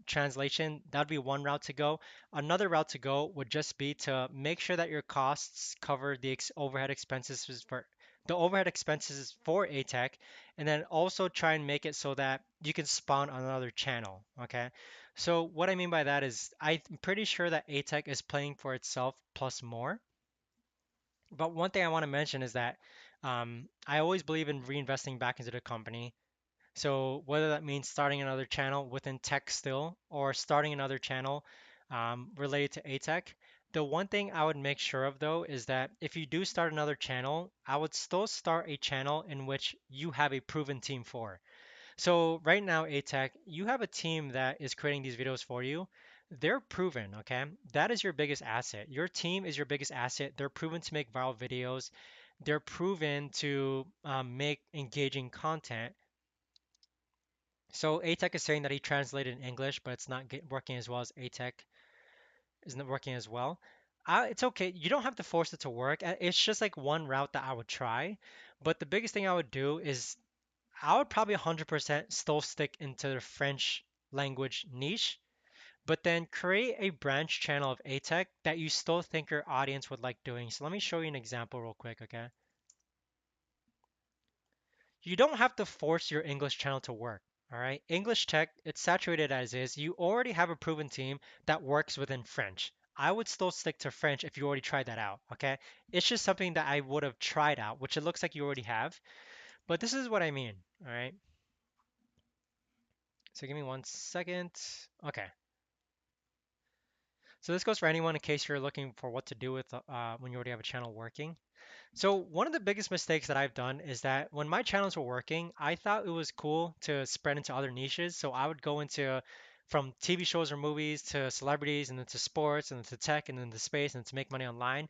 translation, that'd be one route to go. Another route to go would just be to make sure that your costs cover the overhead expenses for ATEC, and then also try and make it so that you can spawn on another channel. Okay. So what I mean by that is, I'm pretty sure that ATEC is playing for itself plus more. But one thing I want to mention is that I always believe in reinvesting back into the company. So whether that means starting another channel within tech still, or starting another channel related to ATEC, the one thing I would make sure of though is that if you do start another channel, I would still start a channel in which you have a proven team for. So right now, ATEC, you have a team that is creating these videos for you. They're proven, okay? That is your biggest asset. Your team is your biggest asset. They're proven to make viral videos. They're proven to make engaging content. So ATEC is saying that he translated in English, but it's not working as well as ATEC isn't working as well. It's okay. You don't have to force it to work. It's just like one route that I would try. But the biggest thing I would do is, I would probably 100% still stick into the French language niche, but then create a branch channel of ATEC that you still think your audience would like doing. So let me show you an example real quick, okay? You don't have to force your English channel to work. All right. English tech, it's saturated as is. You already have a proven team that works within French. I would still stick to French if you already tried that out. Okay. It's just something that I would have tried out, which it looks like you already have. But this is what I mean. All right. So give me 1 second. Okay. So this goes for anyone in case you're looking for what to do with when you already have a channel working. So one of the biggest mistakes that I've done is that when my channels were working, I thought it was cool to spread into other niches. So I would go into from TV shows or movies to celebrities, and then to sports, and then to tech, and then to space, and to make money online.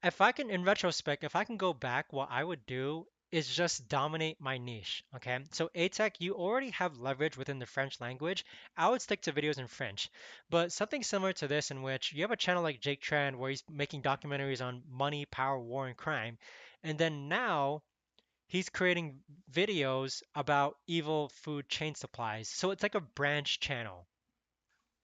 If I can, in retrospect, if I can go back, what I would do is just dominate my niche. Okay. So ATEC, you already have leverage within the French language. I would stick to videos in French. But something similar to this, in which you have a channel like Jake Tran where he's making documentaries on money, power, war, and crime. And then now he's creating videos about evil food chain supplies. So it's like a branch channel.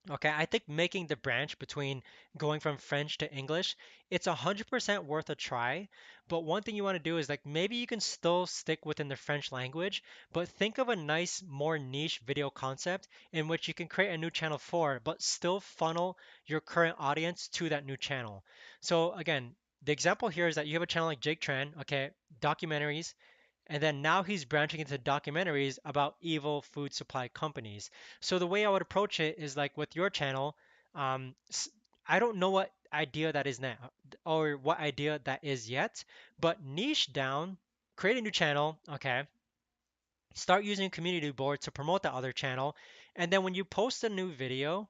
Okay, I think making the branch between going from French to English, it's 100% worth a try. But one thing you want to do is, like, maybe you can still stick within the French language, but think of a nice, more niche video concept in which you can create a new channel for, but still funnel your current audience to that new channel. So again, the example here is that you have a channel like Jake Tran, okay, documentaries, and then now he's branching into documentaries about evil food supply companies. So the way I would approach it is like with your channel, um, s- I don't know what idea that is now or what idea that is yet, but niche down, create a new channel, okay? Start using community board to promote that other channel. And then when you post a new video,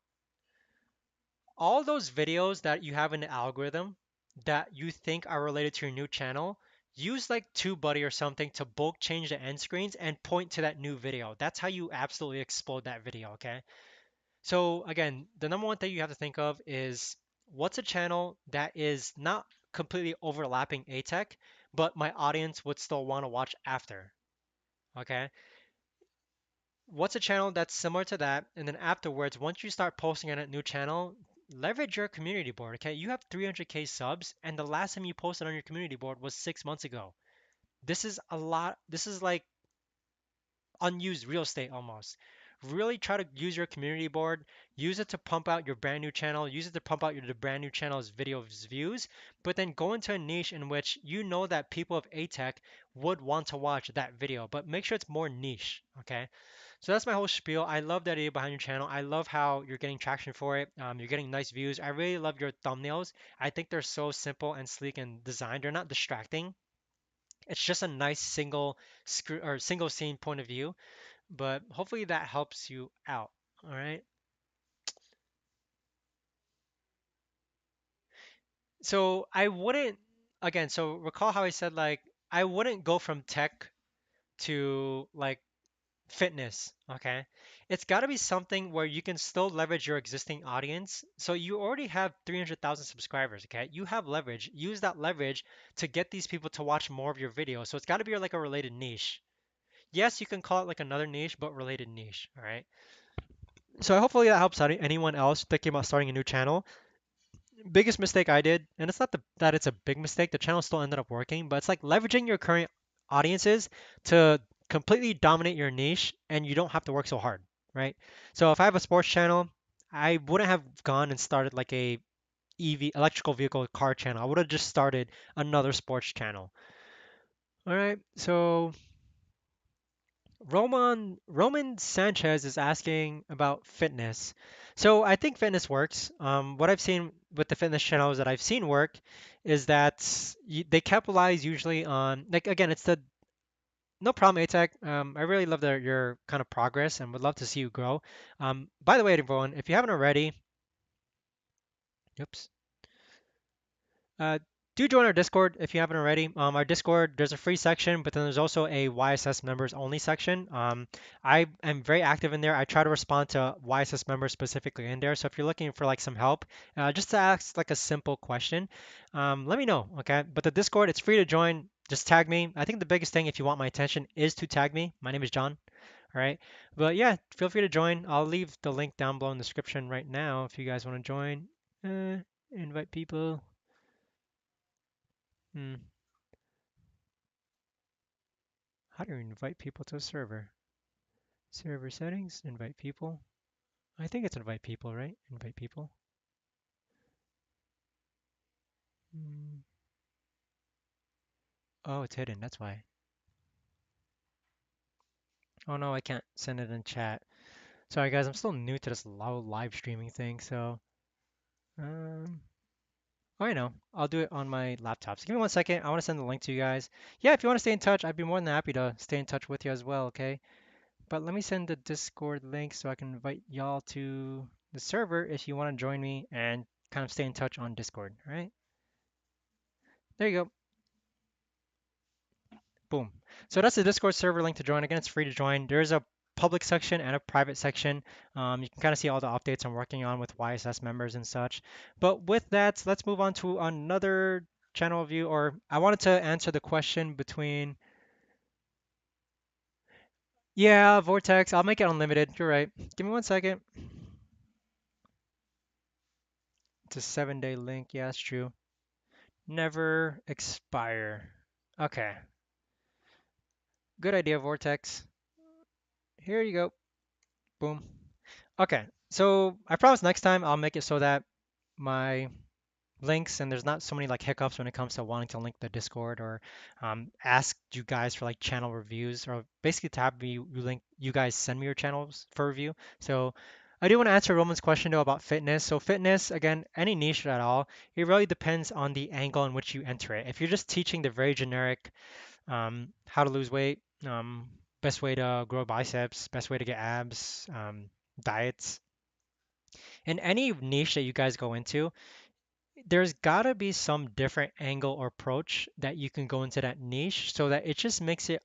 all those videos that you have in the algorithm that you think are related to your new channel, use like TubeBuddy or something to bulk change the end screens and point to that new video. That's how you absolutely explode that video, okay? So again, the number one thing you have to think of is what's a channel that is not completely overlapping ATEC, but my audience would still want to watch after, okay? What's a channel that's similar to that? And then afterwards, once you start posting on a new channel, leverage your community board, okay? You have 300K subs, and the last time you posted on your community board was 6 months ago. This is a lot. This is like unused real estate almost. Really try to use your community board, use it to pump out your brand new channel, use it to pump out the brand new channel's videos views, but then go into a niche in which you know that people of ATEC would want to watch that video, but make sure it's more niche, okay? So that's my whole spiel. I love the idea behind your channel. I love how you're getting traction for it. You're getting nice views. I really love your thumbnails. I think they're so simple and sleek and designed. They're not distracting. It's just a nice single scene point of view, but hopefully that helps you out. All right. So I wouldn't, again, so recall how I said like I wouldn't go from tech to like fitness, okay? It's got to be something where you can still leverage your existing audience. So you already have 300,000 subscribers, okay? You have leverage. Use that leverage to get these people to watch more of your videos. So it's got to be like a related niche. Yes, you can call it like another niche, but related niche, all right? So hopefully that helps out anyone else thinking about starting a new channel. Biggest mistake I did, and it's not that it's a big mistake, the channel still ended up working, but it's like leveraging your current audiences to completely dominate your niche and you don't have to work so hard, right? So if I have a sports channel, I wouldn't have gone and started like a EV electrical vehicle car channel. I would have just started another sports channel. All right, so Roman Sanchez is asking about fitness. So I think fitness works. What I've seen with the fitness channels that I've seen work is that they capitalize usually on like again, it's the no problem, ATEC. I really love your kind of progress and would love to see you grow. By the way, everyone, if you haven't already, oops. Uh, do join our Discord if you haven't already. Our Discord, there's a free section, but then there's also a YSS members only section. I am very active in there. I try to respond to YSS members specifically in there. So if you're looking for like some help, just to ask like a simple question, let me know, okay? But the Discord, it's free to join. Just tag me. I think the biggest thing, if you want my attention, is to tag me. My name is John. All right. But yeah, feel free to join. I'll leave the link down below in the description right now if you guys want to join. Invite people. Hmm. How do you invite people to a server? Server settings, invite people. I think it's invite people, right? Invite people. Mm. Oh, it's hidden. That's why. Oh no, I can't send it in chat. Sorry guys, I'm still new to this live streaming thing, so um oh, I know. I'll do it on my laptop. So give me 1 second. I want to send the link to you guys. Yeah, if you want to stay in touch, I'd be more than happy to stay in touch with you as well, okay? But let me send the Discord link so I can invite y'all to the server if you want to join me and kind of stay in touch on Discord, all right? There you go. Boom. So that's the Discord server link to join. Again, it's free to join. There's a public section and a private section. You can kind of see all the updates I'm working on with YSS members and such. But with that, let's move on to another channel view, or I wanted to answer the question between, yeah, Vortex, I'll make it unlimited. You're right. Give me 1 second. It's a 7-day link. Yeah, that's true. Never expire. Okay. Good idea, Vortex. Here you go. Boom. Okay, so I promise next time I'll make it so that my links and there's not so many like hiccups when it comes to wanting to link the Discord or ask you guys for like channel reviews or basically to have you guys send me your channels for review. So I do want to answer Roman's question though about fitness. So fitness, again, any niche at all, it really depends on the angle in which you enter it. If you're just teaching the very generic how to lose weight, best way to grow biceps, best way to get abs, diets, in any niche that you guys go into, there's gotta be some different angle or approach that you can go into that niche so that it just makes it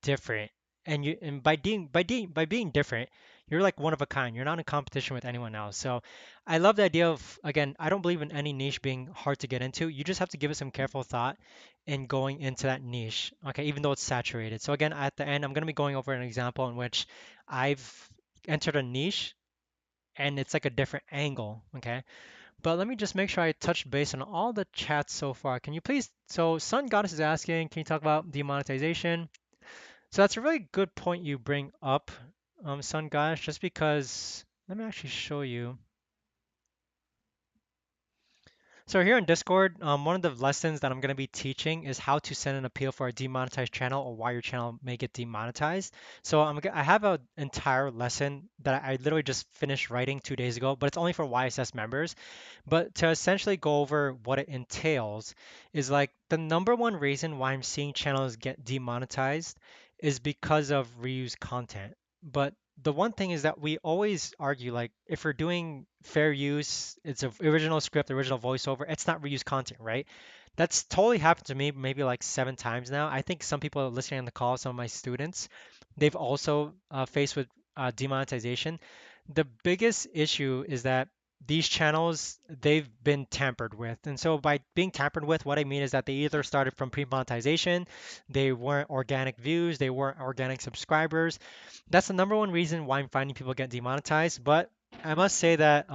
different. And by being different, you're like one of a kind. You're not in competition with anyone else. So I love the idea of, again, I don't believe in any niche being hard to get into. You just have to give it some careful thought in going into that niche. Okay, even though it's saturated. So again, at the end, I'm gonna be going over an example in which I've entered a niche and it's like a different angle. Okay. But let me just make sure I touch base on all the chats so far. Can you please? So Sun Goddess is asking, can you talk about demonetization? So that's a really good point you bring up, Sun Goddess, just because let me actually show you. So here in Discord, one of the lessons that I'm going to be teaching is how to send an appeal for a demonetized channel or why your channel may get demonetized. So I have an entire lesson that I literally just finished writing 2 days ago, but it's only for YSS members. But to essentially go over what it entails is like the number one reason why I'm seeing channels get demonetized is because of reused content. But the one thing is that we always argue like if we're doing fair use, it's a original script, original voiceover, it's not reused content, right? That's totally happened to me maybe like 7 times now. I think some people listening on the call, some of my students, they've also faced with demonetization. The biggest issue is that these channels they've been tampered with, and so by being tampered with, what I mean is that they either started from pre-monetization, they weren't organic views, they weren't organic subscribers. That's the number one reason why I'm finding people get demonetized. But I must say that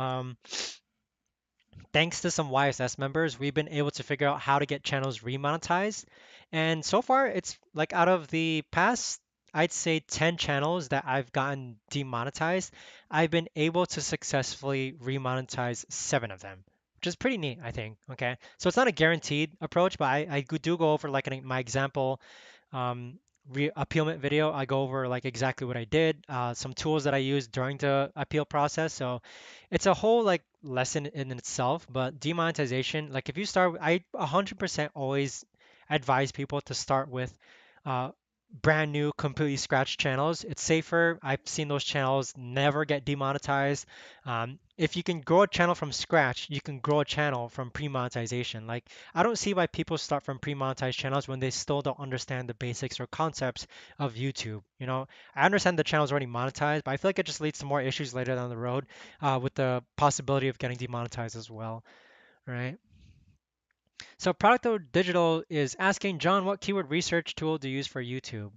thanks to some YSS members, we've been able to figure out how to get channels remonetized. And so far, it's like out of the past, I'd say 10 channels that I've gotten demonetized, I've been able to successfully remonetize 7 of them, which is pretty neat, I think. Okay. So it's not a guaranteed approach, but I do go over like my example um, appealment video. I go over like exactly what I did, some tools that I used during the appeal process. So it's a whole like lesson in itself. But demonetization, like if you start, I 100% always advise people to start with uh, brand new, completely scratch channels. It's safer. I've seen those channels never get demonetized. If you can grow a channel from scratch, you can grow a channel from pre-monetization. Like I don't see why people start from pre-monetized channels when they still don't understand the basics or concepts of YouTube. You know, I understand the channel's already monetized, but I feel like it just leads to more issues later down the road, with the possibility of getting demonetized as well, right? So Producto Digital is asking John, what keyword research tool do you use for YouTube?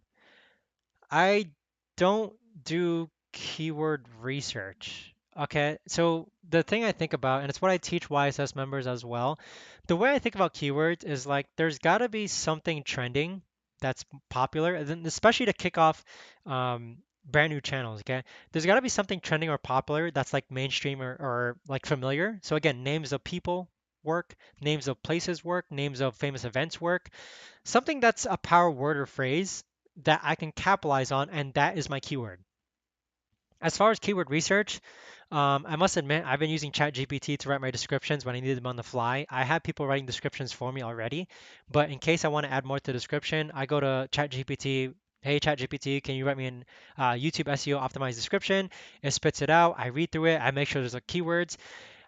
I don't do keyword research. Okay, so the thing I think about, and it's what I teach YSS members as well, the way I think about keywords is like there's got to be something trending that's popular, and then especially to kick off brand new channels. Okay, there's got to be something trending or popular that's like mainstream or like familiar. So again, names of people work, names of places work, names of famous events work, something that's a power word or phrase that I can capitalize on, and that is my keyword. As far as keyword research, I must admit I've been using ChatGPT to write my descriptions when I need them on the fly. I have people writing descriptions for me already, but in case I want to add more to the description, I go to ChatGPT. Hey ChatGPT, can you write me an YouTube SEO optimized description? It spits it out. I read through it. I make sure there's like keywords.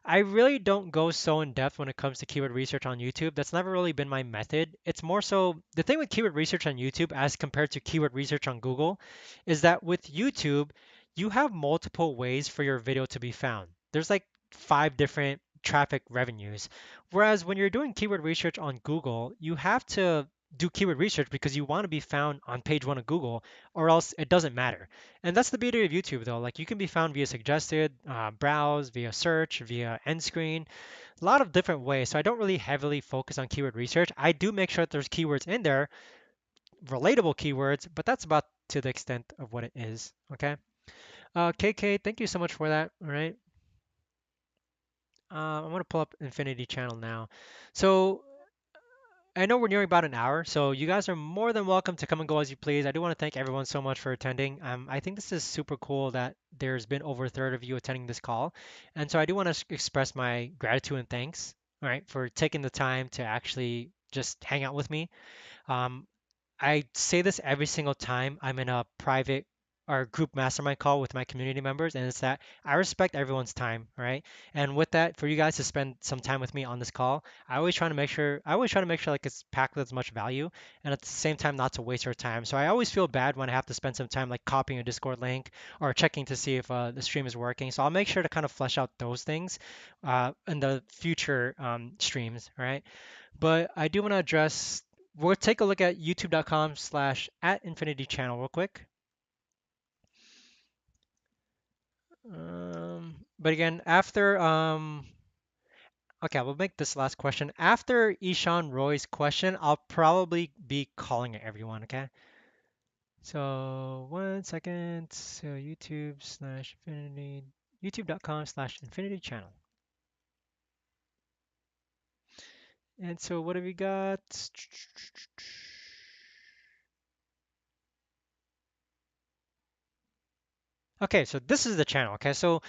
I really don't go so in depth when it comes to keyword research on YouTube. That's never really been my method. It's more so the thing with keyword research on YouTube as compared to keyword research on Google is that with YouTube, you have multiple ways for your video to be found. There's like 5 different traffic revenues. Whereas when you're doing keyword research on Google, you have to do keyword research because you want to be found on page 1 of Google, or else it doesn't matter. And that's the beauty of YouTube, though. Like you can be found via suggested, browse, via search, via end screen, a lot of different ways. So I don't really heavily focus on keyword research. I do make sure that there's keywords in there, relatable keywords, but that's about to the extent of what it is. Okay. KK, thank you so much for that. All right. I'm gonna pull up Infinity Channel now. So I know we're nearing about an hour, so you guys are more than welcome to come and go as you please. I do want to thank everyone so much for attending. I think this is super cool that there's been over a third of you attending this call, and so I do want to express my gratitude and thanks, all right, for taking the time to actually just hang out with me. Um, I say this every single time I'm in a private our group mastermind call with my community members, and it's that I respect everyone's time, right? And with that, for you guys to spend some time with me on this call, I always try to make sure like it's packed with as much value, and at the same time not to waste your time. So I always feel bad when I have to spend some time like copying a Discord link or checking to see if the stream is working. So I'll make sure to kind of flesh out those things in the future streams, right? But I do want to address. We'll take a look at youtube.com/@infinity channel real quick. But again, after okay, we'll make this last question. After Ishan Roy's question, I'll probably be calling it everyone, okay? So 1 second. So youtube.com/infinity channel. And so what have we got? Okay, so this is the channel, okay? So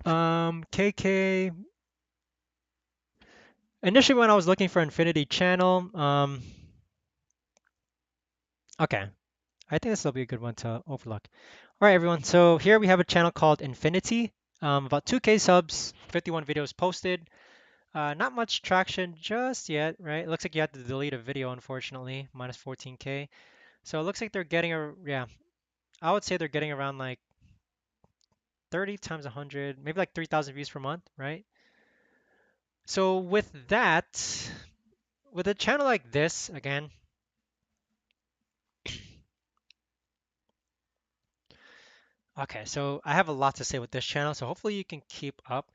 KK initially when I was looking for Infinity Channel, okay, I think this will be a good one to overlook. All right, everyone. So here we have a channel called Infinity. About 2K subs, 51 videos posted. Not much traction just yet, right? It looks like you had to delete a video, unfortunately, minus 14K. So it looks like they're getting yeah, I would say they're getting around like 30 times 100, maybe like 3,000 views per month, right? So with that, with a channel like this, again, okay, so I have a lot to say with this channel, so hopefully you can keep up.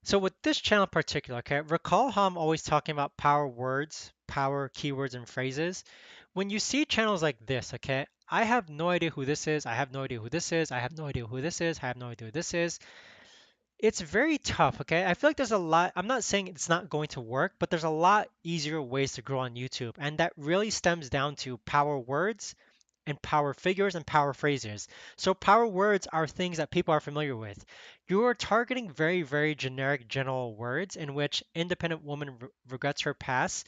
So with this channel in particular, okay, recall how I'm always talking about power words, power keywords, and phrases. When you see channels like this, okay, I have no idea who this is. I have no idea who this is. I have no idea who this is. I have no idea who this is. It's very tough, okay? I feel like there's a lot, I'm not saying it's not going to work, but there's a lot easier ways to grow on YouTube. And that really stems down to power words and power figures and power phrases. So power words are things that people are familiar with. You are targeting very, very generic general words in which independent woman regrets her past.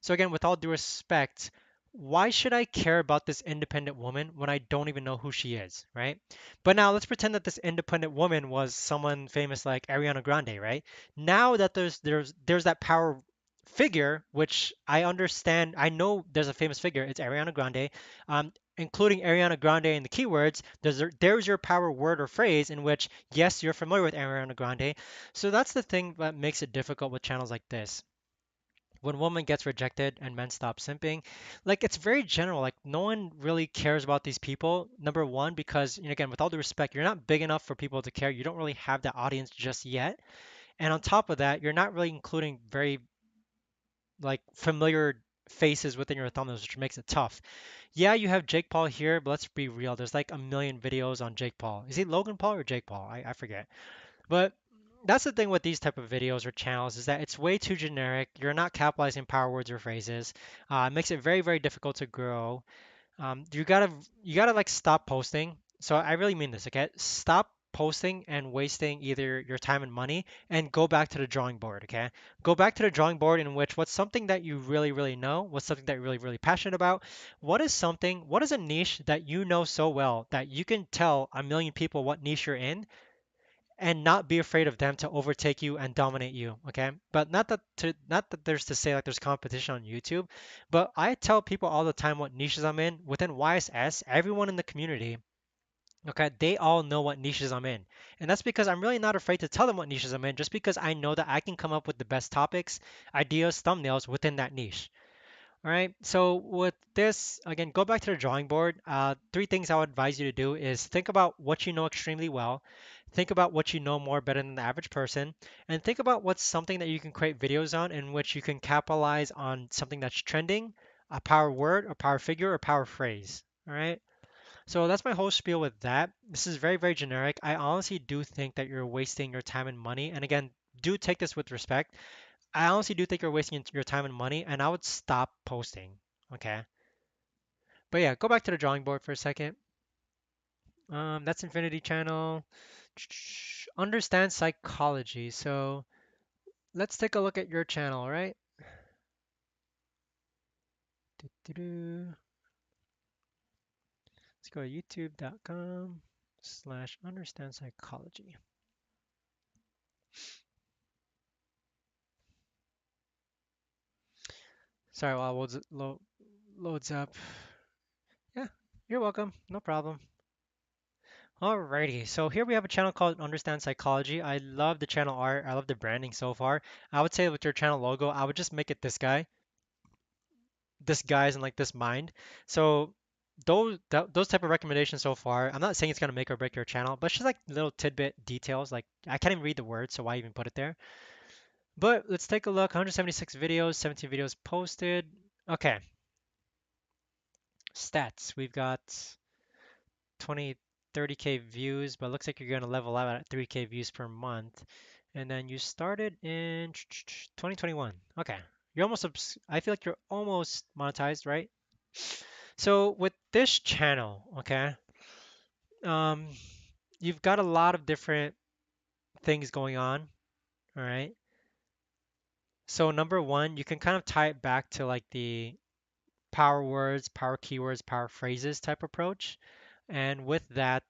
So again, with all due respect, why should I care about this independent woman when I don't even know who she is, right? But now let's pretend that this independent woman was someone famous like Ariana Grande, right? Now that there's that power figure, which I understand, I know there's a famous figure, it's Ariana Grande. Including Ariana Grande in the keywords, there's your power word or phrase in which, yes, you're familiar with Ariana Grande. So that's the thing that makes it difficult with channels like this. When woman gets rejected and men stop simping, like it's very general. Like no one really cares about these people. Number one, because again, with all due respect, you're not big enough for people to care. You don't really have that audience just yet. And on top of that, you're not really including very like familiar faces within your thumbnails, which makes it tough. Yeah, you have Jake Paul here, but let's be real. There's like a million videos on Jake Paul. Is he Logan Paul or Jake Paul? I forget. But that's the thing with these type of videos or channels is that it's way too generic. You're not capitalizing power words or phrases. It makes it very, very difficult to grow. You gotta like stop posting. So I really mean this, okay? Stop posting and wasting either your time and money and go back to the drawing board, okay? Go back to the drawing board in which what's something that you really, really know, what's something that you're really, really passionate about, what is a niche that you know so well that you can tell a million people what niche you're in and not be afraid of them to overtake you and dominate you, okay? But not that there's to say like there's competition on YouTube, but I tell people all the time what niches I'm in. Within YSS, everyone in the community, okay, they all know what niches I'm in. And that's because I'm really not afraid to tell them what niches I'm in just because I know that I can come up with the best topics, ideas, thumbnails within that niche. All right, so with this, again, go back to the drawing board. Three things I would advise you to do is think about what you know extremely well, think about what you know more better than the average person, and think about what's something that you can create videos on in which you can capitalize on something that's trending, a power word, a power figure, or power phrase. All right, so that's my whole spiel with that. This is very, very generic. I honestly do think that you're wasting your time and money. And again, do take this with respect. I honestly do think you're wasting your time and money, and I would stop posting. Okay. But yeah, go back to the drawing board for a second. That's Infinity Channel. Understand psychology. So let's take a look at your channel, all right? Let's go to youtube.com. slash understand psychology. Sorry while loads up. Yeah, you're welcome. No problem. Alrighty, so here we have a channel called Understand Psychology. I love the channel art. I love the branding so far. I would say with your channel logo, I would just make it this guy. This guy's in like this mind. So those type of recommendations so far, I'm not saying it's gonna make or break your channel, but it's just like little tidbit details. Like I can't even read the words, so why even put it there? But let's take a look. 176 videos, 17 videos posted. Okay, stats. We've got 20, 30K views, but it looks like you're gonna level out at 3K views per month. And then you started in 2021. Okay, you're almost. I feel like you're almost monetized, right? So with this channel, okay, um, you've got a lot of different things going on, all right? So number one, you can kind of tie it back to like the power words, power keywords, power phrases type approach. And with that,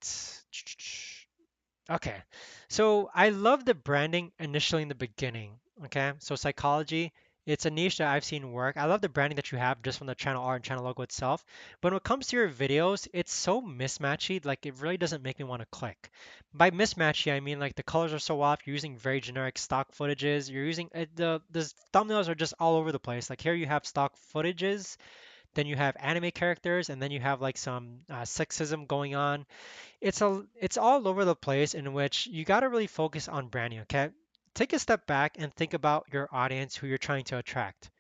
okay. So I love the branding initially in the beginning. Okay. So psychology, it's a niche that I've seen work. I love the branding that you have just from the channel art and channel logo itself. But when it comes to your videos, it's so mismatchy. Like it really doesn't make me want to click. By mismatchy, I mean like the colors are so off. You're using very generic stock footages. You're using the thumbnails are just all over the place. Like here you have stock footages, then you have anime characters, and then you have like some sexism going on. It's all over the place in which you got to really focus on branding, okay? Take a step back and think about your audience who you're trying to attract.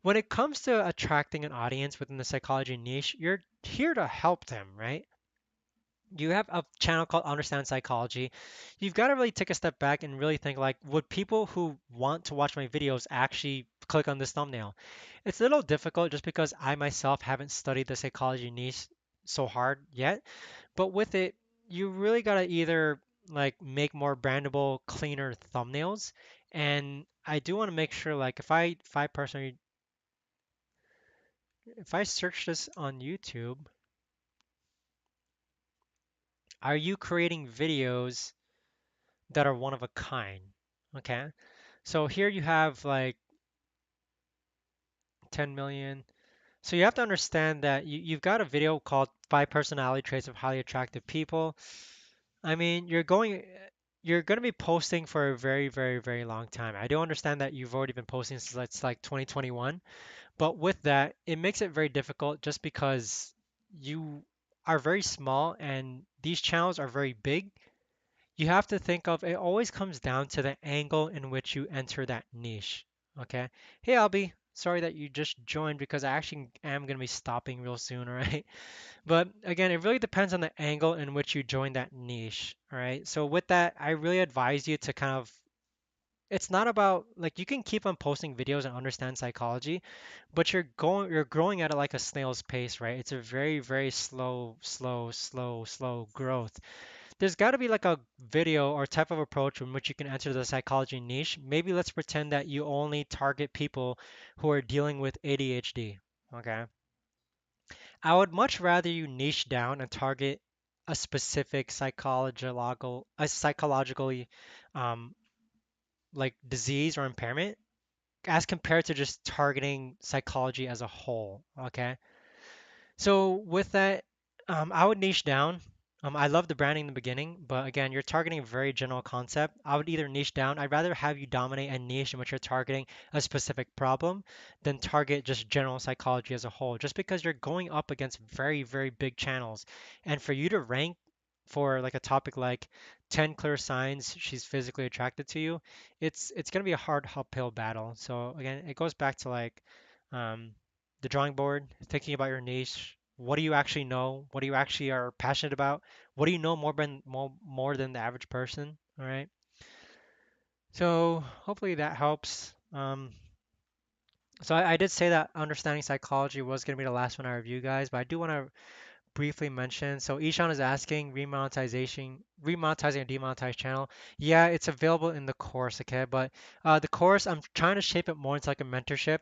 When it comes to attracting an audience within the psychology niche, you're here to help them, right? You have a channel called Understand Psychology. You've got to really take a step back and really think like, would people who want to watch my videos actually click on this thumbnail? It's a little difficult just because I myself haven't studied the psychology niche so hard yet. But with it, you really gotta either like make more brandable, cleaner thumbnails. And I do want to make sure like if I personally if I search this on YouTube, are you creating videos that are one of a kind? Okay. So here you have like 10 million. So you have to understand that you've got a video called Five Personality Traits of Highly Attractive People. I mean, you're going to be posting for a very, very, very long time. I do understand that you've already been posting since it's like 2021, but with that, it makes it very difficult just because you are very small and these channels are very big. You have to think of it always comes down to the angle in which you enter that niche. Okay. Hey, Albie. Sorry that you just joined because I actually am going to be stopping real soon, all right? But again, it really depends on the angle in which you join that niche, all right? So with that, I really advise you to kind of it's not about like you can keep on posting videos and understand psychology, but you're growing at it like a snail's pace, right? It's a very, very slow growth. There's got to be like a video or type of approach in which you can enter the psychology niche. Maybe let's pretend that you only target people who are dealing with ADHD. Okay. I would much rather you niche down and target a specific psychologically um, like disease or impairment as compared to just targeting psychology as a whole. Okay. So with that, I would niche down. I love the branding in the beginning, but again, you're targeting a very general concept. I would either niche down. I'd rather have you dominate a niche in which you're targeting a specific problem than target just general psychology as a whole. Just because you're going up against very, very big channels, and for you to rank for like a topic like 10 clear signs she's physically attracted to you, it's gonna be a hard uphill battle. So again, it goes back to like um, the drawing board, thinking about your niche. What do you actually know? What do you actually are passionate about? What do you know more than the average person? All right. So hopefully that helps. So I did say that understanding psychology was going to be the last one I review, guys, but I do want to briefly mention. So Ishan is asking remonetizing a demonetized channel. Yeah, it's available in the course, okay? But the course, I'm trying to shape it more into like a mentorship.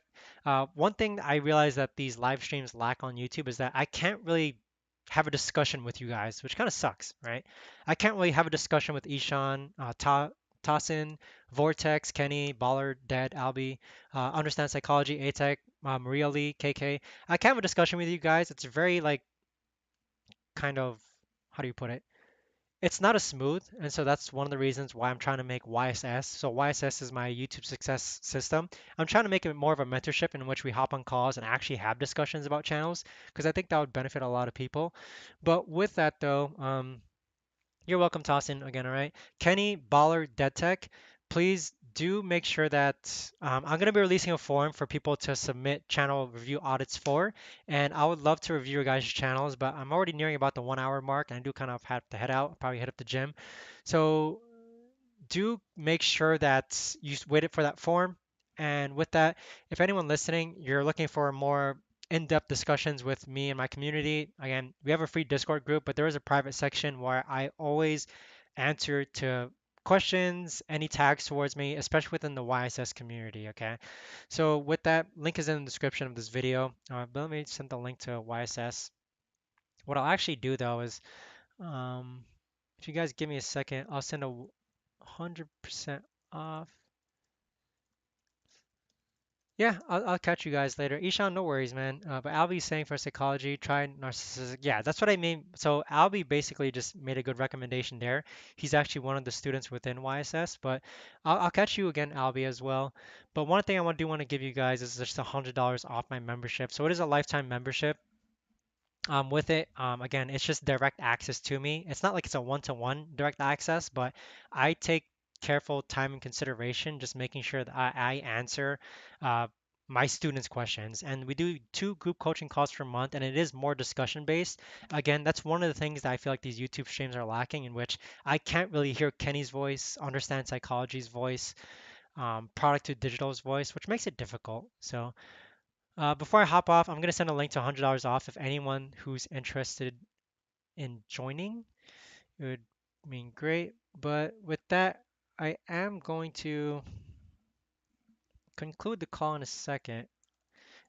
One thing I realize that these live streams lack on YouTube is that I can't really have a discussion with you guys, which kind of sucks, right? I can't really have a discussion with Ishan, Tossin, Vortex, Kenny, Baller, Dead, Albie, Understand Psychology, ATEC, Maria Lee, KK. I can't have a discussion with you guys. It's very like kind of, how do you put it? It's not as smooth, and so that's one of the reasons why I'm trying to make YSS. So YSS is my YouTube success system. I'm trying to make it more of a mentorship in which we hop on calls and actually have discussions about channels because I think that would benefit a lot of people. But with that though, you're welcome, Tossin, again, all right? Kenny, Baller, DeadTech, please do make sure that I'm going to be releasing a form for people to submit channel review audits for, and I would love to review your guys' channels, but I'm already nearing about the 1 hour mark, and I do kind of have to head out, I'll probably head up the gym. So do make sure that you waited for that form. And with that, if anyone listening, you're looking for more in-depth discussions with me and my community, again, we have a free Discord group, but there is a private section where I always answer to questions, any tags towards me, especially within the YSS community. Okay. So with that, link is in the description of this video. But let me send the link to YSS. What I'll actually do though is, um, if you guys give me a second, I'll send a 100% off. Yeah, I'll catch you guys later. Ishan, no worries, man. But Albie's saying for psychology, try narcissistic. Yeah, that's what I mean. So Albie basically just made a good recommendation there. He's actually one of the students within YSS, but I'll catch you again, Albie, as well. But one thing I do want to give you guys is just $100 off my membership. So it is a lifetime membership. With it, again, it's just direct access to me. It's not like it's a one-to-one direct access, but I take careful time and consideration, just making sure that I answer uh, my students' questions. And we do 2 group coaching calls per month, and it is more discussion based. Again, that's one of the things that I feel like these YouTube streams are lacking, in which I can't really hear Kenny's voice, understand psychology's voice, product to digital's voice, which makes it difficult. So. Before I hop off, I'm going to send a link to $100 off if anyone who's interested in joining. It would mean great. But with that, I am going to conclude the call in a second.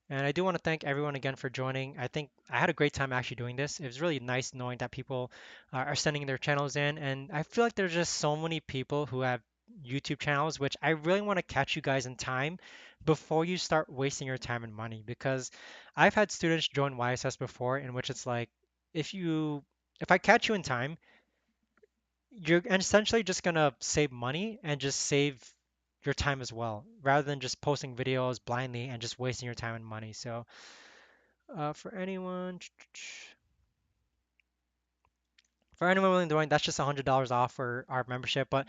And I do want to thank everyone again for joining. I think I had a great time actually doing this. It was really nice knowing that people are sending their channels in. And I feel like there's just so many people who have YouTube channels, which I really want to catch you guys in time before you start wasting your time and money. Because I've had students join YSS before in which it's like, if you, if I catch you in time, you're essentially just gonna save money and just save your time as well, rather than just posting videos blindly and just wasting your time and money. So, for anyone, willing to join, that's just $100 off for our membership. But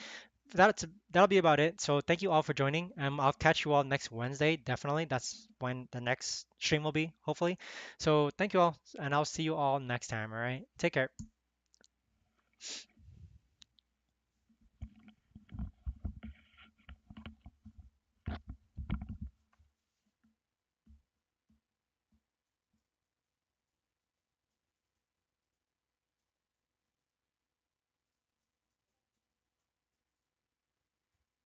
that'll be about it. So thank you all for joining. I'll catch you all next Wednesday. Definitely, that's when the next stream will be, hopefully. So thank you all, and I'll see you all next time. All right, take care.